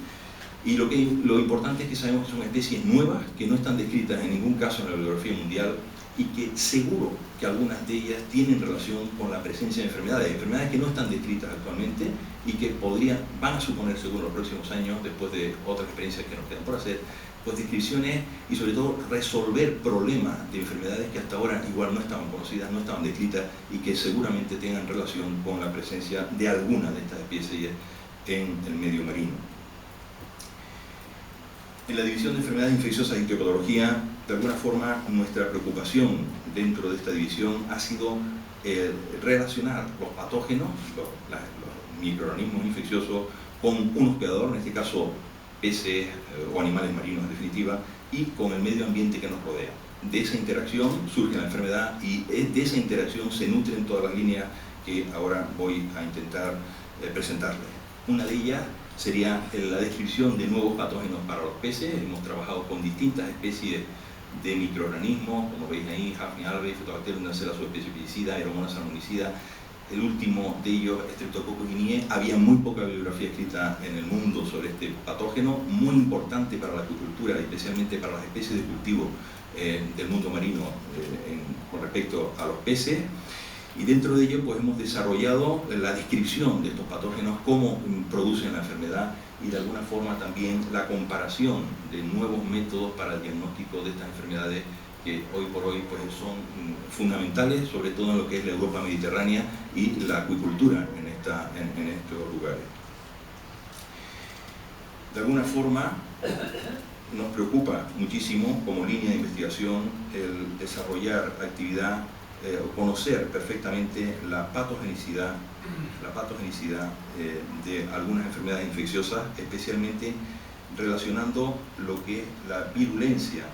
Y lo importante es que sabemos que son especies nuevas, que no están descritas en ningún caso en la bibliografía mundial, y que seguro que algunas de ellas tienen relación con la presencia de enfermedades que no están descritas actualmente y que van a suponer, según los próximos años, después de otras experiencias que nos quedan por hacer, pues descripciones y sobre todo resolver problemas de enfermedades que hasta ahora igual no estaban conocidas, no estaban descritas y que seguramente tengan relación con la presencia de alguna de estas especies en el medio marino. En la división de enfermedades infecciosas y ictiopatología, de alguna forma nuestra preocupación dentro de esta división ha sido relacionar los patógenos, los microorganismos infecciosos, con un hospedador, en este caso peces o animales marinos en definitiva, y con el medio ambiente que nos rodea. De esa interacción surge la enfermedad y de esa interacción se nutren todas las líneas que ahora voy a intentar presentarles. Una de ellas sería la descripción de nuevos patógenos para los peces. Hemos trabajado con distintas especies de microorganismos, como veis ahí, Hafnia albae, Phytobacterium dancela, subespecie epidicida, Aeromonas salmonicida. El último de ellos, Streptococcus guineae. Había muy poca bibliografía escrita en el mundo sobre este patógeno, muy importante para la acuicultura, especialmente para las especies de cultivo del mundo marino con respecto a los peces. Y dentro de ello pues hemos desarrollado la descripción de estos patógenos, cómo producen la enfermedad y de alguna forma también la comparación de nuevos métodos para el diagnóstico de estas enfermedades que hoy por hoy pues son fundamentales, sobre todo en lo que es la Europa mediterránea y la acuicultura en estos lugares. De alguna forma nos preocupa muchísimo como línea de investigación el desarrollar actividad, conocer perfectamente la patogenicidad de algunas enfermedades infecciosas, especialmente relacionando lo que es la virulencia,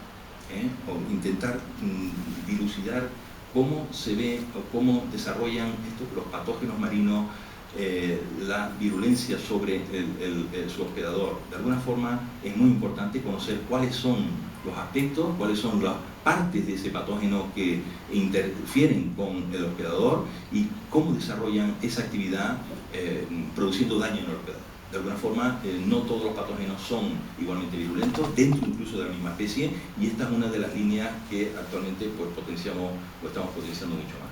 o intentar dilucidar cómo se ve o cómo desarrollan los patógenos marinos la virulencia sobre su hospedador. De alguna forma es muy importante conocer cuáles son los aspectos, cuáles son las partes de ese patógeno que interfieren con el hospedador y cómo desarrollan esa actividad produciendo daño en el hospedador. De alguna forma, no todos los patógenos son igualmente virulentos, dentro incluso de la misma especie, y esta es una de las líneas que actualmente pues, estamos potenciando mucho más.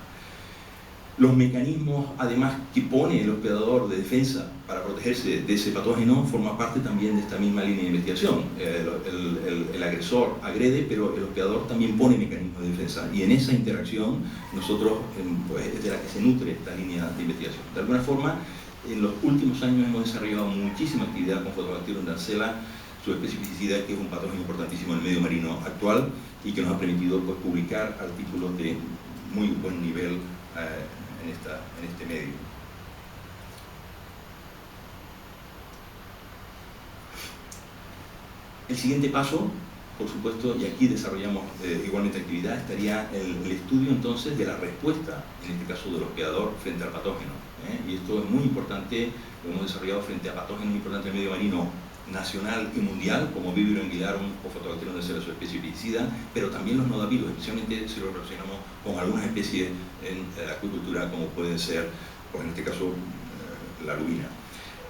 Los mecanismos, además, que pone el hospedador de defensa para protegerse de ese patógeno, forma parte también de esta misma línea de investigación. El agresor agrede, pero el hospedador también pone mecanismos de defensa, y en esa interacción nosotros, pues, es de la que se nutre esta línea de investigación. De alguna forma, en los últimos años hemos desarrollado muchísima actividad con Phytobacterium dancela, su especificidad, que es un patógeno importantísimo en el medio marino actual y que nos ha permitido pues, publicar artículos de muy buen nivel en este medio. El siguiente paso, por supuesto, y aquí desarrollamos igualmente actividad, estaría el estudio entonces de la respuesta, en este caso del hospedador, frente al patógeno. Y esto es muy importante, lo hemos desarrollado frente a patógenos importantes del medio marino nacional y mundial, como Vibrio anguillarum o Phytobacterium dancela, su especie epidicida, pero también los nodavirus, especialmente si lo relacionamos con algunas especies en acuicultura, como pueden ser, pues en este caso, la lubina.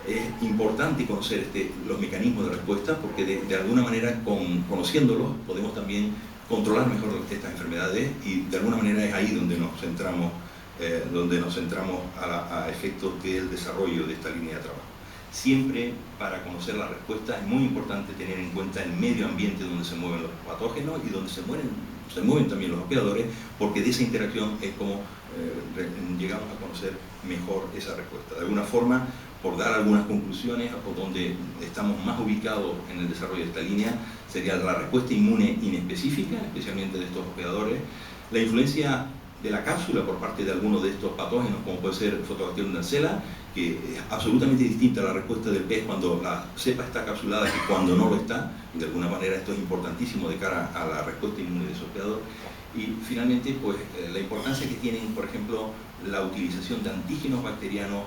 Es importante conocer los mecanismos de respuesta, porque de alguna manera, conociéndolos, podemos también controlar mejor estas enfermedades, y de alguna manera es ahí donde nos centramos a efectos del desarrollo de esta línea de trabajo. Siempre, para conocer la respuesta, es muy importante tener en cuenta el medio ambiente donde se mueven los patógenos y donde se mueven también los hospedadores, porque de esa interacción es como llegamos a conocer mejor esa respuesta. De alguna forma, por dar algunas conclusiones, o donde estamos más ubicados en el desarrollo de esta línea, sería la respuesta inmune inespecífica, especialmente de estos hospedadores, la influencia de la cápsula por parte de algunos de estos patógenos, como puede ser Phytobacterium dancela, que es absolutamente distinta a la respuesta del pez cuando la cepa está capsulada que cuando no lo está, y de alguna manera esto es importantísimo de cara a la respuesta inmune de su hospedador. Y finalmente, pues la importancia que tienen, por ejemplo, la utilización de antígenos bacterianos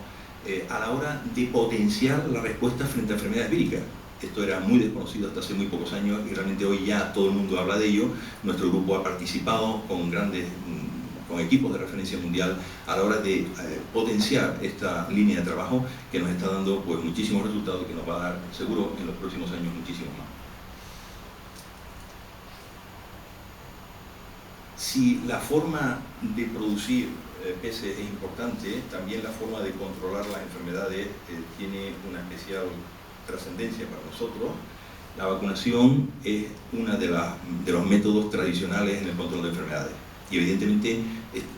a la hora de potenciar la respuesta frente a enfermedades víricas. Esto era muy desconocido hasta hace muy pocos años y realmente hoy ya todo el mundo habla de ello. Nuestro grupo ha participado con equipos de referencia mundial a la hora de potenciar esta línea de trabajo que nos está dando pues muchísimos resultados, que nos va a dar seguro en los próximos años muchísimos más. Si la forma de producir peces es importante, también la forma de controlar las enfermedades tiene una especial trascendencia para nosotros. La vacunación es uno de los métodos tradicionales en el control de enfermedades y evidentemente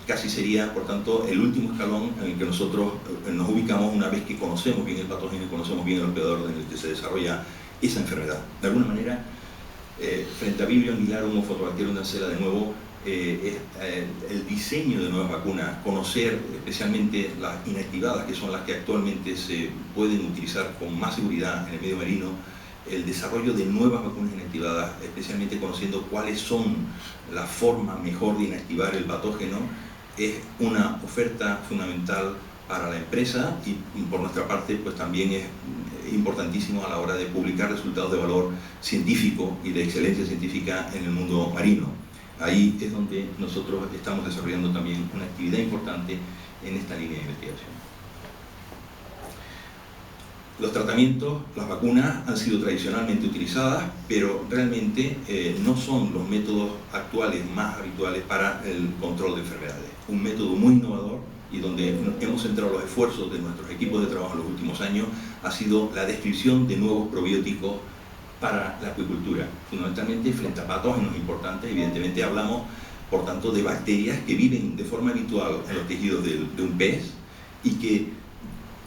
casi sería, por tanto, el último escalón en el que nosotros nos ubicamos una vez que conocemos bien el patógeno y conocemos bien el hospedador en el que se desarrolla esa enfermedad. De alguna manera, frente a Vibrio anguilarum o Photobacterium dancela, de nuevo, es el diseño de nuevas vacunas, conocer especialmente las inactivadas, que son las que actualmente se pueden utilizar con más seguridad en el medio marino, el desarrollo de nuevas vacunas inactivadas, especialmente conociendo cuáles son la forma mejor de inactivar el patógeno, es una oferta fundamental para la empresa y por nuestra parte pues también es importantísimo a la hora de publicar resultados de valor científico y de excelencia científica en el mundo marino. Ahí es donde nosotros estamos desarrollando también una actividad importante en esta línea de investigación. Los tratamientos, las vacunas han sido tradicionalmente utilizadas, pero realmente no son los métodos actuales más habituales para el control de enfermedades. Un método muy innovador y donde hemos centrado los esfuerzos de nuestros equipos de trabajo en los últimos años ha sido la descripción de nuevos probióticos para la acuicultura, fundamentalmente frente a patógenos importantes. Evidentemente hablamos, por tanto, de bacterias que viven de forma habitual en los tejidos de un pez y que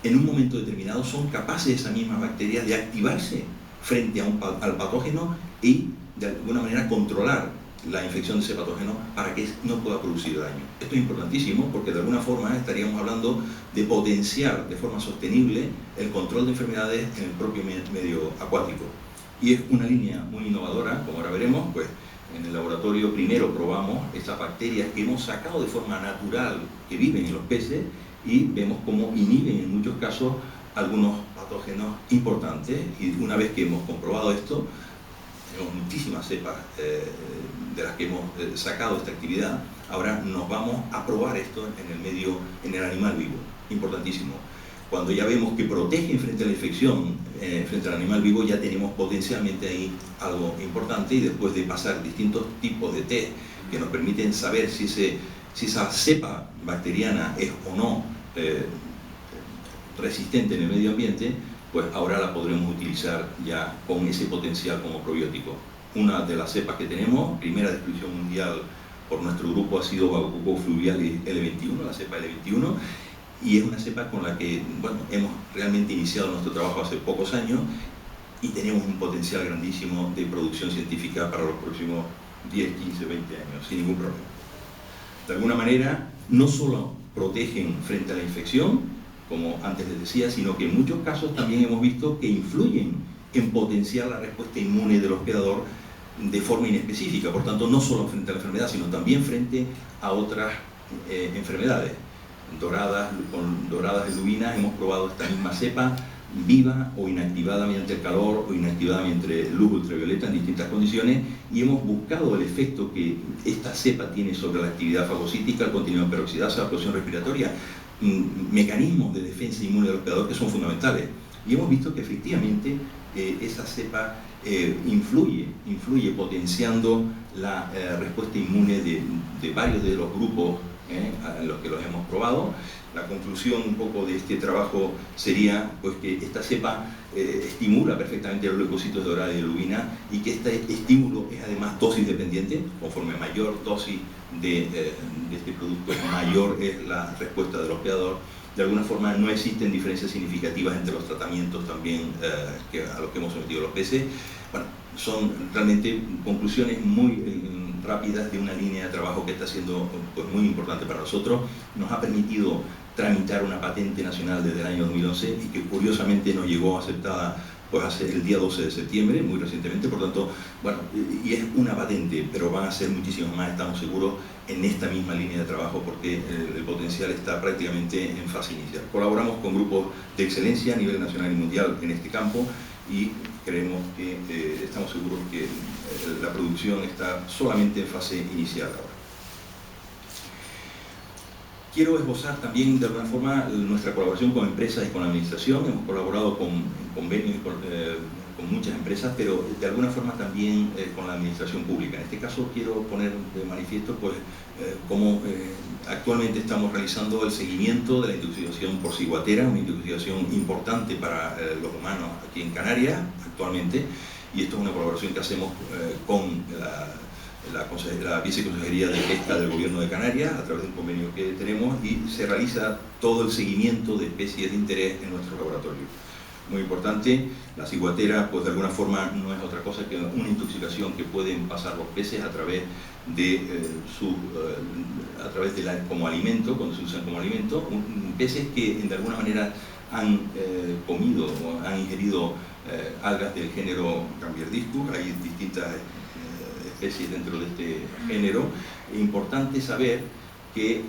en un momento determinado son capaces esas mismas bacterias de activarse frente al patógeno y de alguna manera controlar la infección de ese patógeno para que no pueda producir daño. Esto es importantísimo porque de alguna forma estaríamos hablando de potenciar de forma sostenible el control de enfermedades en el propio medio acuático. Y es una línea muy innovadora, como ahora veremos, pues en el laboratorio primero probamos esas bacterias que hemos sacado de forma natural que viven en los peces y vemos cómo inhiben en muchos casos algunos patógenos importantes y una vez que hemos comprobado esto, tenemos muchísimas cepas de las que hemos sacado esta actividad, ahora nos vamos a probar esto en el animal vivo, importantísimo. Cuando ya vemos que protegen frente a la infección, frente al animal vivo, ya tenemos potencialmente ahí algo importante y después de pasar distintos tipos de test que nos permiten saber si esa cepa bacteriana es o no resistente en el medio ambiente, pues ahora la podremos utilizar ya con ese potencial como probiótico. Una de las cepas que tenemos, primera descripción mundial por nuestro grupo, ha sido Babecuco fluvialis L21, la cepa L21, y es una cepa con la que hemos realmente iniciado nuestro trabajo hace pocos años y tenemos un potencial grandísimo de producción científica para los próximos 10, 15, 20 años, sin ningún problema. De alguna manera, no solo protegen frente a la infección, como antes les decía, sino que en muchos casos también hemos visto que influyen en potenciar la respuesta inmune del hospedador de forma inespecífica. Por tanto, no solo frente a la enfermedad, sino también frente a otras enfermedades. Con doradas de lubinas hemos probado esta misma cepa viva o inactivada mediante el calor o inactivada mediante luz ultravioleta en distintas condiciones y hemos buscado el efecto que esta cepa tiene sobre la actividad fagocítica, el contenido de peroxidasa, la presión respiratoria, mecanismos de defensa inmune del hospedador que son fundamentales. Y hemos visto que efectivamente esa cepa influye potenciando la respuesta inmune de varios de los grupos en los que los hemos probado. La conclusión un poco de este trabajo sería pues, que esta cepa estimula perfectamente los leucocitos de dorada y de lubina y que este estímulo es además dosis dependiente. Conforme mayor dosis de este producto, mayor es la respuesta del hospedador. De alguna forma no existen diferencias significativas entre los tratamientos también a los que hemos sometido los peces. Bueno, son realmente conclusiones muy rápidas de una línea de trabajo que está siendo pues, muy importante para nosotros. Nos ha permitido tramitar una patente nacional desde el año 2011 y que curiosamente nos llegó aceptada pues hace el día 12 de septiembre, muy recientemente, por tanto, bueno, y es una patente, pero van a ser muchísimos más, estamos seguros, en esta misma línea de trabajo, porque el potencial está prácticamente en fase inicial. Colaboramos con grupos de excelencia a nivel nacional y mundial en este campo, y creemos que estamos seguros que la producción está solamente en fase inicial ahora. Quiero esbozar también de alguna forma nuestra colaboración con empresas y con la administración. Hemos colaborado con convenios con muchas empresas, pero de alguna forma también con la administración pública. En este caso quiero poner de manifiesto pues, cómo actualmente estamos realizando el seguimiento de la intoxicación por ciguatera, una intoxicación importante para los humanos aquí en Canarias actualmente, y esto es una colaboración que hacemos con la Viceconsejería de Pesca del Gobierno de Canarias a través de un convenio que tenemos, y se realiza todo el seguimiento de especies de interés en nuestro laboratorio. Muy importante, la ciguatera pues de alguna forma no es otra cosa que una intoxicación que pueden pasar los peces a través de como alimento, cuando se usan como alimento, peces que de alguna manera han comido o han ingerido algas del género Gambierdiscus. Hay distintas especies dentro de este género. Es importante saber que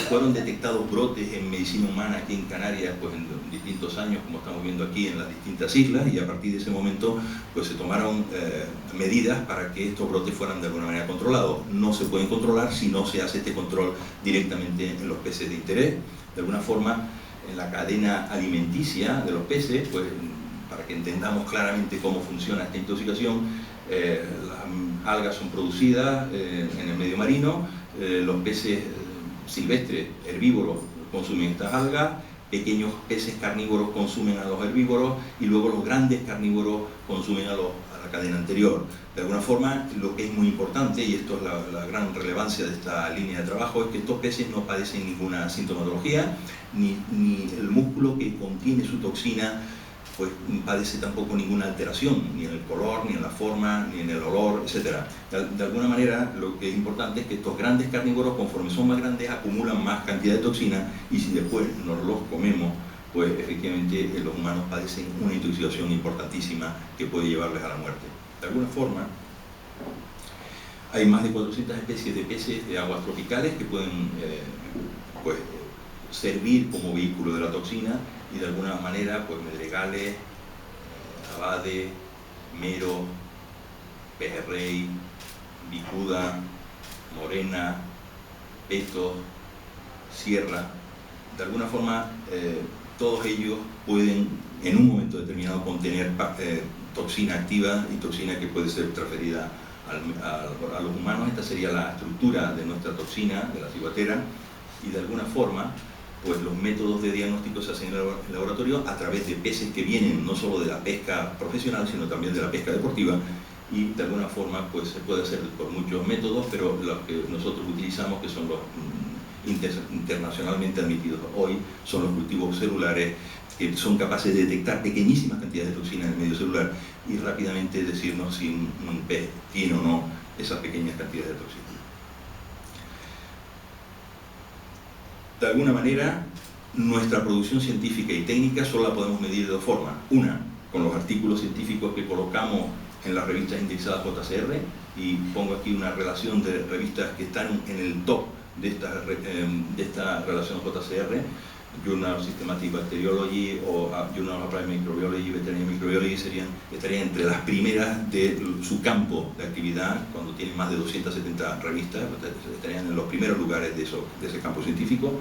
fueron detectados brotes en medicina humana aquí en Canarias pues en distintos años, como estamos viendo aquí en las distintas islas, y a partir de ese momento pues se tomaron medidas para que estos brotes fueran de alguna manera controlados. No se pueden controlar si no se hace este control directamente en los peces de interés. De alguna forma, en la cadena alimenticia de los peces, pues para que entendamos claramente cómo funciona esta intoxicación, las algas son producidas en el medio marino, los peces silvestres, herbívoros, consumen estas algas, pequeños peces carnívoros consumen a los herbívoros, y luego los grandes carnívoros consumen a la cadena anterior. De alguna forma, lo que es muy importante, y esto es la gran relevancia de esta línea de trabajo, es que estos peces no padecen ninguna sintomatología, ni el músculo que contiene su toxina pues padece tampoco ninguna alteración, ni en el color, ni en la forma, ni en el olor, etc. De alguna manera, lo que es importante es que estos grandes carnívoros, conforme son más grandes, acumulan más cantidad de toxina, y si después nos los comemos, pues efectivamente los humanos padecen una intoxicación importantísima que puede llevarles a la muerte. De alguna forma, hay más de 400 especies de peces de aguas tropicales que pueden pues, servir como vehículo de la toxina, y de alguna manera pues medregales, abade, mero, pejerrey, bicuda, morena, peto, sierra. De alguna forma todos ellos pueden en un momento determinado contener toxina activa y toxina que puede ser transferida a los humanos. Esta sería la estructura de nuestra toxina, de la ciguatera, y de alguna forma pues los métodos de diagnóstico se hacen en el laboratorio a través de peces que vienen no solo de la pesca profesional, sino también de la pesca deportiva, y de alguna forma pues se puede hacer por muchos métodos, pero los que nosotros utilizamos, que son los internacionalmente admitidos hoy, son los cultivos celulares, que son capaces de detectar pequeñísimas cantidades de toxina en el medio celular y rápidamente decirnos si un pez tiene o no esas pequeñas cantidades de toxina. De alguna manera, nuestra producción científica y técnica solo la podemos medir de dos formas. Una, con los artículos científicos que colocamos en las revistas indexadas JCR, y pongo aquí una relación de revistas que están en el top de esta relación JCR, Journal of Systematic Bacteriology o Journal of Applied Microbiology, Veterinary Microbiology, estarían entre las primeras de su campo de actividad. Cuando tienen más de 270 revistas, estarían en los primeros lugares de ese campo científico.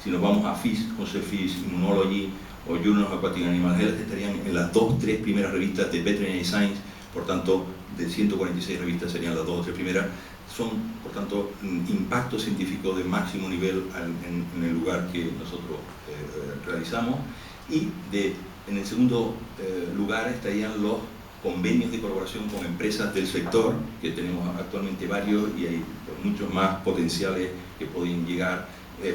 Si nos vamos a FISH, Conseil FISH Immunology o Journal of Aquatic Animal Health, estarían en las 2 o 3 primeras revistas de Veterinary Science. Por tanto, de 146 revistas serían las 2 o 3 primeras. Son, por tanto, impactos científicos de máximo nivel en el lugar que nosotros realizamos. Y en el segundo lugar estarían los convenios de colaboración con empresas del sector, que tenemos actualmente varios, y hay muchos más potenciales que pueden llegar,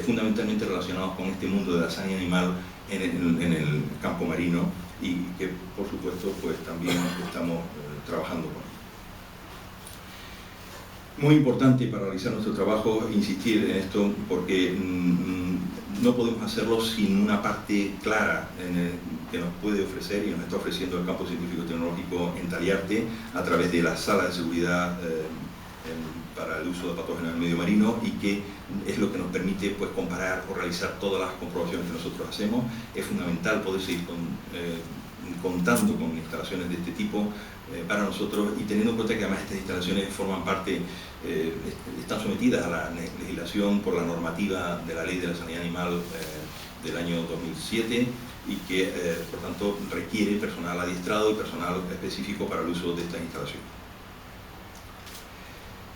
fundamentalmente relacionados con este mundo de la sanidad animal en el campo marino, y que, por supuesto, pues también estamos trabajando con. Muy importante para realizar nuestro trabajo insistir en esto, porque no podemos hacerlo sin una parte clara que nos puede ofrecer y nos está ofreciendo el campo científico-tecnológico en Taliarte a través de la sala de seguridad para el uso de patógenos en el medio marino, y que es lo que nos permite pues, comparar o realizar todas las comprobaciones que nosotros hacemos. Es fundamental poder seguir contando con instalaciones de este tipo para nosotros, y teniendo en cuenta que además estas instalaciones forman parte, están sometidas a la legislación por la normativa de la Ley de la Sanidad Animal del año 2007, y que por tanto requiere personal adiestrado y personal específico para el uso de estas instalaciones.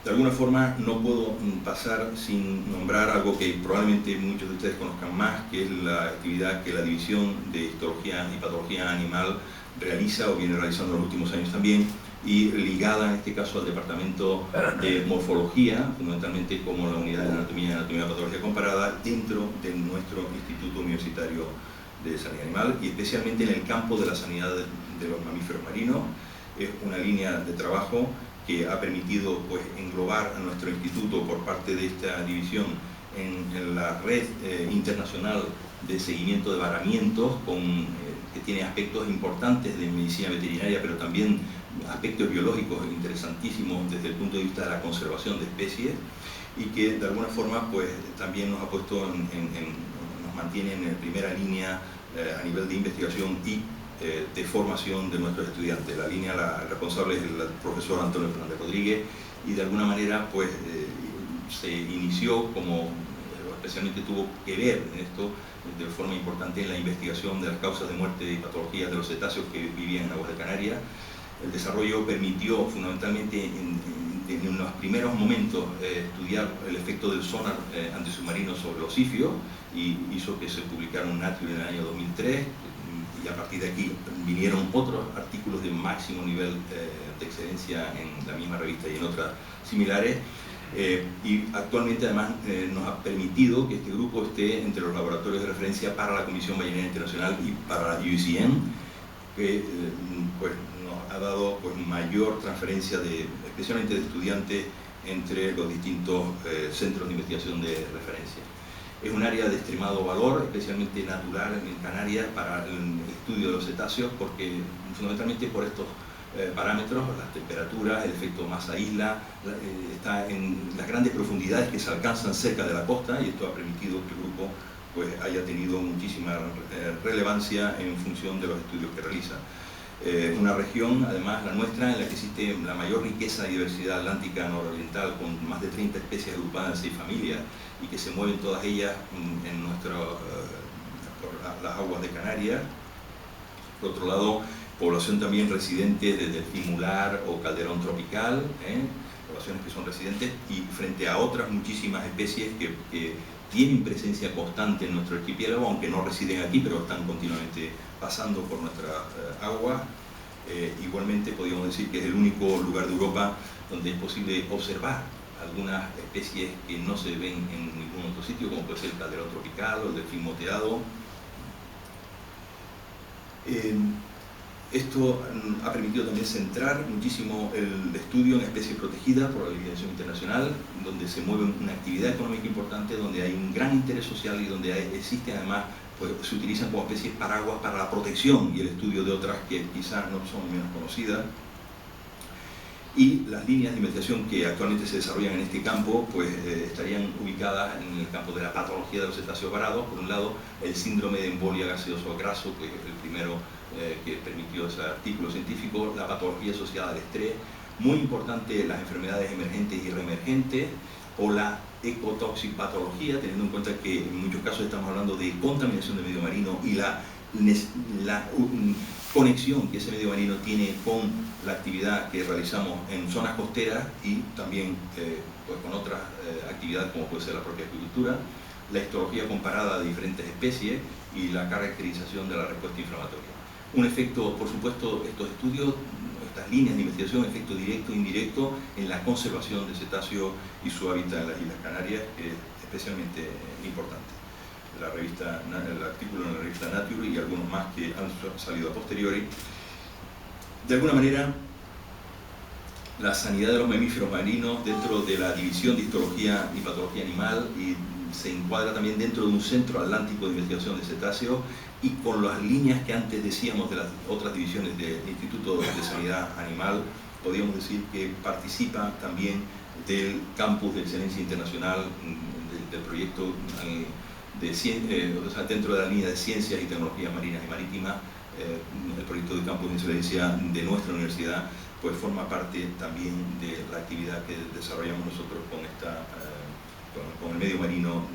De alguna forma no puedo pasar sin nombrar algo que probablemente muchos de ustedes conozcan más, que es la actividad que la División de Histología y Patología Animal realiza o viene realizando en los últimos años también, y ligada en este caso al Departamento de Morfología, fundamentalmente como la Unidad de Anatomía y Anatomía Patología Comparada, dentro de nuestro Instituto Universitario de Sanidad Animal, y especialmente en el campo de la sanidad de los mamíferos marinos. Es una línea de trabajo que ha permitido pues, englobar a nuestro instituto por parte de esta división en la red internacional de seguimiento de varamientos, que tiene aspectos importantes de medicina veterinaria, pero también aspectos biológicos interesantísimos desde el punto de vista de la conservación de especies, y que de alguna forma pues, también nos ha puesto nos mantiene en primera línea a nivel de investigación y de formación de nuestros estudiantes. La línea la responsable es el profesor Antonio Fernández Rodríguez, y de alguna manera pues, se inició especialmente tuvo que ver en esto de forma importante en la investigación de las causas de muerte y patologías de los cetáceos que vivían en aguas de Canarias. El desarrollo permitió fundamentalmente en los primeros momentos estudiar el efecto del sonar antisubmarino sobre los sifios, y hizo que se publicara un Nature en el año 2003, y a partir de aquí vinieron otros artículos de máximo nivel de excelencia en la misma revista y en otras similares, y actualmente además nos ha permitido que este grupo esté entre los laboratorios de referencia para la Comisión Ballenera Internacional y para la UICN, que pues, nos ha dado pues, mayor transferencia especialmente de estudiantes entre los distintos centros de investigación de referencia. Es un área de extremado valor, especialmente natural en Canarias, para el estudio de los cetáceos, porque fundamentalmente por estos parámetros, las temperaturas, el efecto masa-isla, está en las grandes profundidades que se alcanzan cerca de la costa, y esto ha permitido que el grupo pues, haya tenido muchísima relevancia en función de los estudios que realiza. Una región, además la nuestra, en la que existe la mayor riqueza y diversidad atlántica nororiental, con más de 30 especies agrupadas en 6 familias, y que se mueven todas ellas en por las aguas de Canarias. Por otro lado, población también residente de delfín mular o calderón tropical, poblaciones que son residentes, y frente a otras muchísimas especies que tienen presencia constante en nuestro archipiélago, aunque no residen aquí, pero están continuamente pasando por nuestras aguas. Igualmente podríamos decir que es el único lugar de Europa donde es posible observar algunas especies que no se ven en ningún otro sitio, como puede ser el calderón tropical o el delfín moteado. Esto ha permitido también centrar muchísimo el estudio en especies protegidas por la legislación internacional, donde se mueve una actividad económica importante, donde hay un gran interés social y donde existen además, pues, se utilizan como especies paraguas para la protección y el estudio de otras que quizás no son menos conocidas. Y las líneas de investigación que actualmente se desarrollan en este campo pues, estarían ubicadas en el campo de la patología de los cetáceos varados. Por un lado, el síndrome de embolia gaseoso graso, que es el primero que permitió ese artículo científico, la patología asociada al estrés, muy importante las enfermedades emergentes y reemergentes, o la ecotoxipatología, teniendo en cuenta que en muchos casos estamos hablando de contaminación del medio marino y la conexión que ese medio marino tiene con la actividad que realizamos en zonas costeras y también pues con otras actividades como puede ser la propia acuicultura, la histología comparada de diferentes especies y la caracterización de la respuesta inflamatoria. Un efecto, por supuesto, estos estudios, estas líneas de investigación, efecto directo e indirecto en la conservación de cetáceos y su hábitat en las Islas Canarias, que es especialmente importante. El artículo en la revista Nature y algunos más que han salido a posteriori. De alguna manera, la sanidad de los mamíferos marinos dentro de la división de histología y patología animal y se encuadra también dentro de un centro atlántico de investigación de cetáceos y con las líneas que antes decíamos de las otras divisiones del Instituto de Sanidad Animal, podríamos decir que participa también del campus de excelencia internacional del proyecto o sea, dentro de la línea de ciencias y tecnologías marinas y marítimas. El proyecto de campus de excelencia de nuestra universidad pues forma parte también de la actividad que desarrollamos nosotros con el medio marino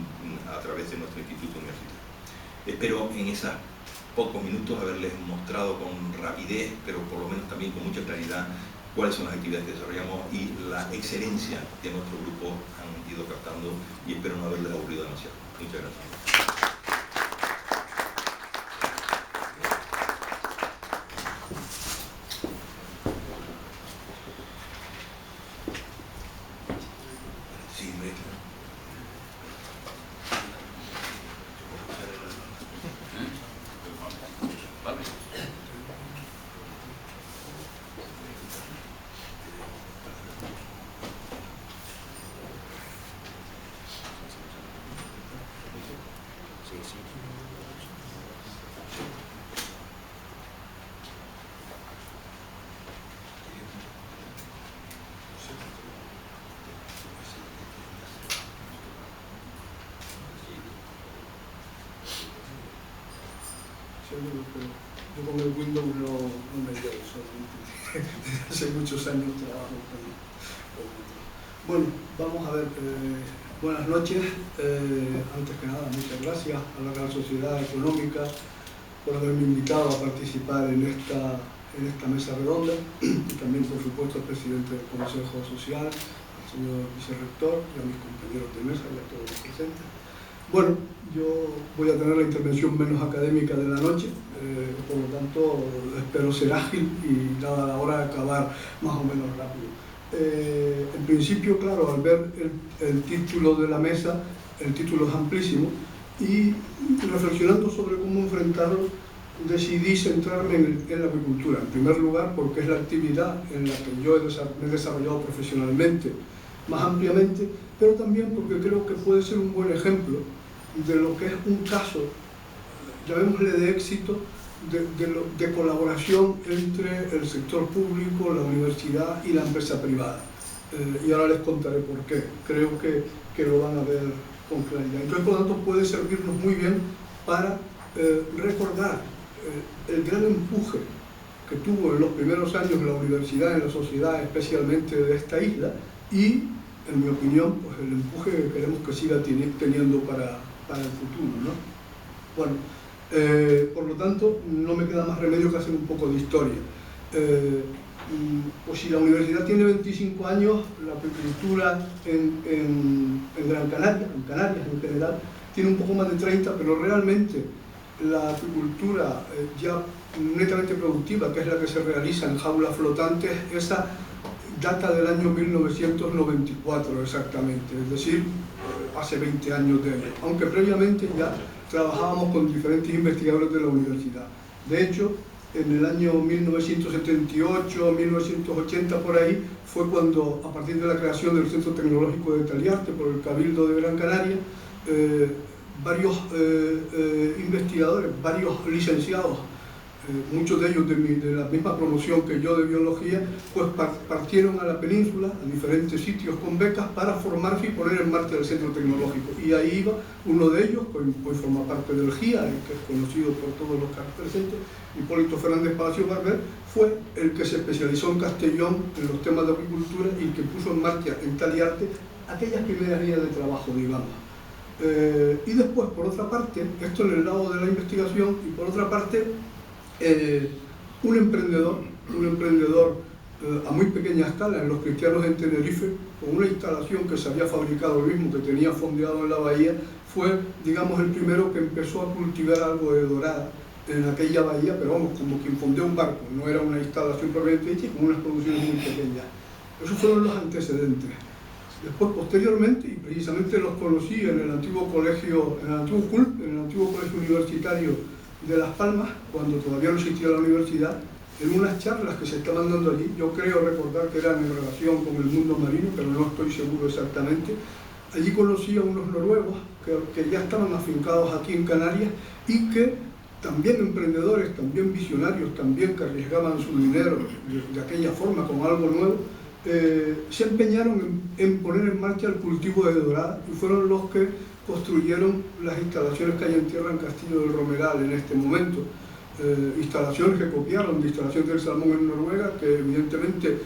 a través de nuestro instituto universitario. Espero en esos pocos minutos haberles mostrado con rapidez, pero por lo menos también con mucha claridad, cuáles son las actividades que desarrollamos y la excelencia que nuestro grupo han ido captando, y espero no haberles aburrido demasiado. Muchas gracias. Yo con el Windows no me llevo, solamente hace muchos años trabajo con Windows. Bueno, vamos a ver, buenas noches. Antes que nada, muchas gracias a la Real Sociedad Económica por haberme invitado a participar en esta mesa redonda, y también, por supuesto, al presidente del Consejo Social, al señor vicerrector, y a mis compañeros de mesa y a todos los presentes. Bueno, yo voy a tener la intervención menos académica de la noche, por lo tanto espero ser ágil y dada la hora de acabar más o menos rápido. En principio, claro, al ver el título de la mesa, el título es amplísimo, y reflexionando sobre cómo enfrentarlo, decidí centrarme en la acuicultura. En primer lugar, porque es la actividad en la que yo me he desarrollado profesionalmente más ampliamente, pero también porque creo que puede ser un buen ejemplo de lo que es un caso, llamémosle de éxito, de colaboración entre el sector público, la universidad y la empresa privada. Y ahora les contaré por qué. Creo que lo van a ver con claridad. Entonces, por lo tanto, puede servirnos muy bien para recordar el gran empuje que tuvo en los primeros años la universidad, en la sociedad, especialmente de esta isla, y, en mi opinión, pues el empuje que queremos que siga teniendo para el futuro, ¿no? Bueno, por lo tanto, no me queda más remedio que hacer un poco de historia. Pues si la universidad tiene 25 años, la acuicultura en Gran Canaria, en Canarias en general, tiene un poco más de 30, pero realmente la acuicultura ya netamente productiva, que es la que se realiza en jaulas flotantes, esa data del año 1994 exactamente, es decir, hace 20 años de ello, aunque previamente ya trabajábamos con diferentes investigadores de la universidad. De hecho, en el año 1978, 1980 por ahí, fue cuando, a partir de la creación del Centro Tecnológico de Taliarte por el Cabildo de Gran Canaria, varios investigadores, varios licenciados, muchos de ellos de la misma promoción que yo de biología, pues partieron a la península, a diferentes sitios con becas para formarse y poner en marcha el centro tecnológico. Y ahí iba uno de ellos, que hoy forma parte del GIA, que es conocido por todos los que presentes, Hipólito Fernández Palacio Barber, fue el que se especializó en Castellón en los temas de acuicultura y que puso en marcha en Taliarte aquellas primeras líneas de trabajo, digamos. Y después, por otra parte, esto en el lado de la investigación, y por otra parte, un emprendedor a muy pequeña escala en Los Cristianos en Tenerife, con una instalación que se había fabricado él mismo, que tenía fondeado en la bahía, fue, digamos, el primero que empezó a cultivar algo de dorada en aquella bahía, pero vamos, como quien fondeó un barco, no era una instalación propiamente hecha, con unas producciones muy pequeñas. Esos fueron los antecedentes. Después, posteriormente, y precisamente los conocí en el antiguo colegio, en el antiguo CULP, en el antiguo colegio universitario de Las Palmas, cuando todavía no existía la universidad, en unas charlas que se estaban dando allí, yo creo recordar que eran en relación con el mundo marino, pero no estoy seguro exactamente. Allí conocí a unos noruegos que ya estaban afincados aquí en Canarias y que también emprendedores, también visionarios, también que arriesgaban su dinero de aquella forma con algo nuevo, se empeñaron en poner en marcha el cultivo de dorada y fueron los que construyeron las instalaciones que hay en tierra en Castillo del Romeral en este momento. Instalaciones que copiaron de instalaciones del salmón en Noruega, que evidentemente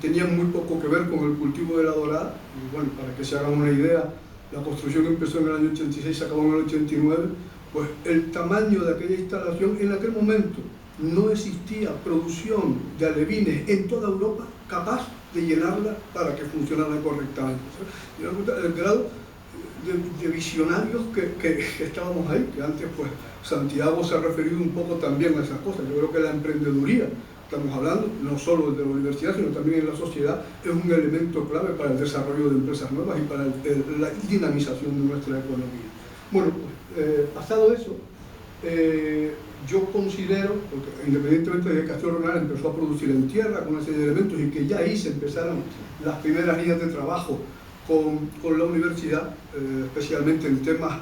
tenían muy poco que ver con el cultivo de la dorada. Y bueno, para que se hagan una idea, la construcción empezó en el año 86, se acabó en el 89, pues el tamaño de aquella instalación, en aquel momento no existía producción de alevines en toda Europa capaz de llenarla para que funcionara correctamente. El grado de visionarios que estábamos ahí, que antes pues Santiago se ha referido un poco también a esas cosas. Yo creo que la emprendeduría, estamos hablando, no solo de la universidad, sino también en la sociedad, es un elemento clave para el desarrollo de empresas nuevas y para la dinamización de nuestra economía. Bueno, pues, pasado eso, yo considero, porque independientemente de que Castillo del Romeral empezó a producir en tierra con una serie de elementos y que ya ahí se empezaron las primeras líneas de trabajo con la universidad, especialmente en temas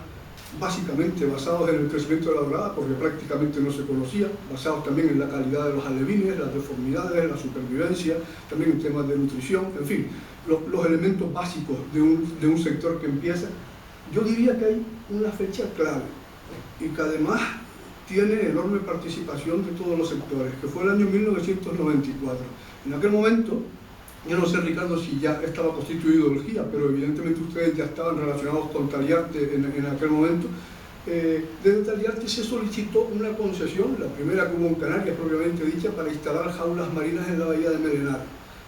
básicamente basados en el crecimiento de la dorada, porque prácticamente no se conocía, basados también en la calidad de los alevines, las deformidades, la supervivencia, también en temas de nutrición, en fin, los elementos básicos de un sector que empieza. Yo diría que hay una fecha clave y que además tiene enorme participación de todos los sectores, que fue el año 1994. En aquel momento, yo no sé, Ricardo, si ya estaba constituido el GIA, pero evidentemente ustedes ya estaban relacionados con Taliarte en aquel momento. Desde Taliarte se solicitó una concesión, la primera que hubo en Canarias propiamente dicha, para instalar jaulas marinas en la bahía de Melenar.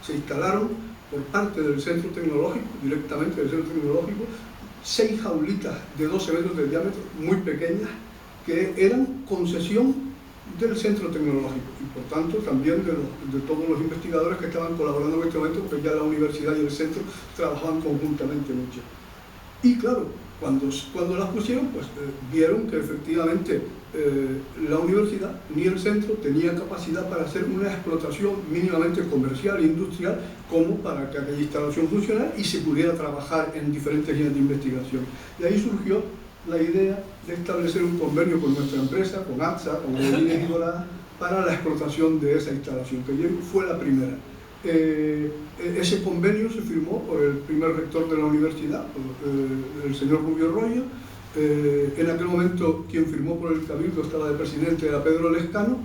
Se instalaron por parte del centro tecnológico, directamente del centro tecnológico, 6 jaulitas de 12 metros de diámetro, muy pequeñas, que eran concesión del centro tecnológico y por tanto también de todos los investigadores que estaban colaborando en este momento, porque ya la universidad y el centro trabajaban conjuntamente mucho. Y claro, cuando las pusieron, pues vieron que efectivamente la universidad ni el centro tenía capacidad para hacer una explotación mínimamente comercial e industrial como para que aquella instalación funcionara y se pudiera trabajar en diferentes líneas de investigación. Y ahí surgió la idea de establecer un convenio con nuestra empresa, con AXA, con Alevines y Doradas, para la explotación de esa instalación, que fue la primera. Ese convenio se firmó por el primer rector de la universidad, el señor Rubio Royo. En aquel momento quien firmó por el Cabildo estaba de presidente, era Pedro Lescano,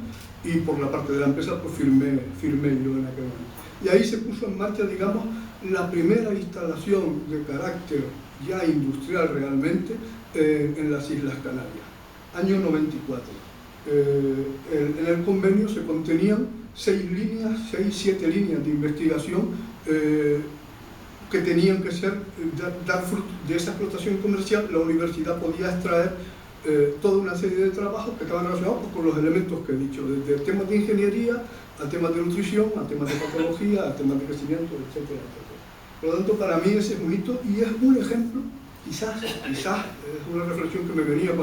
y por la parte de la empresa pues firmé yo en aquel momento. Y ahí se puso en marcha, digamos, la primera instalación de carácter ya industrial realmente en las Islas Canarias, año 94. En el convenio se contenían 6, 7 líneas de investigación que tenían que ser, dar fruto de esa explotación comercial. La universidad podía extraer toda una serie de trabajos que estaban relacionados con los elementos que he dicho, desde temas de ingeniería a temas de nutrición, a temas de patología, a temas de crecimiento, etcétera, etcétera. Por lo tanto, para mí ese es un hito y es un ejemplo, quizás es una reflexión que me venía cuando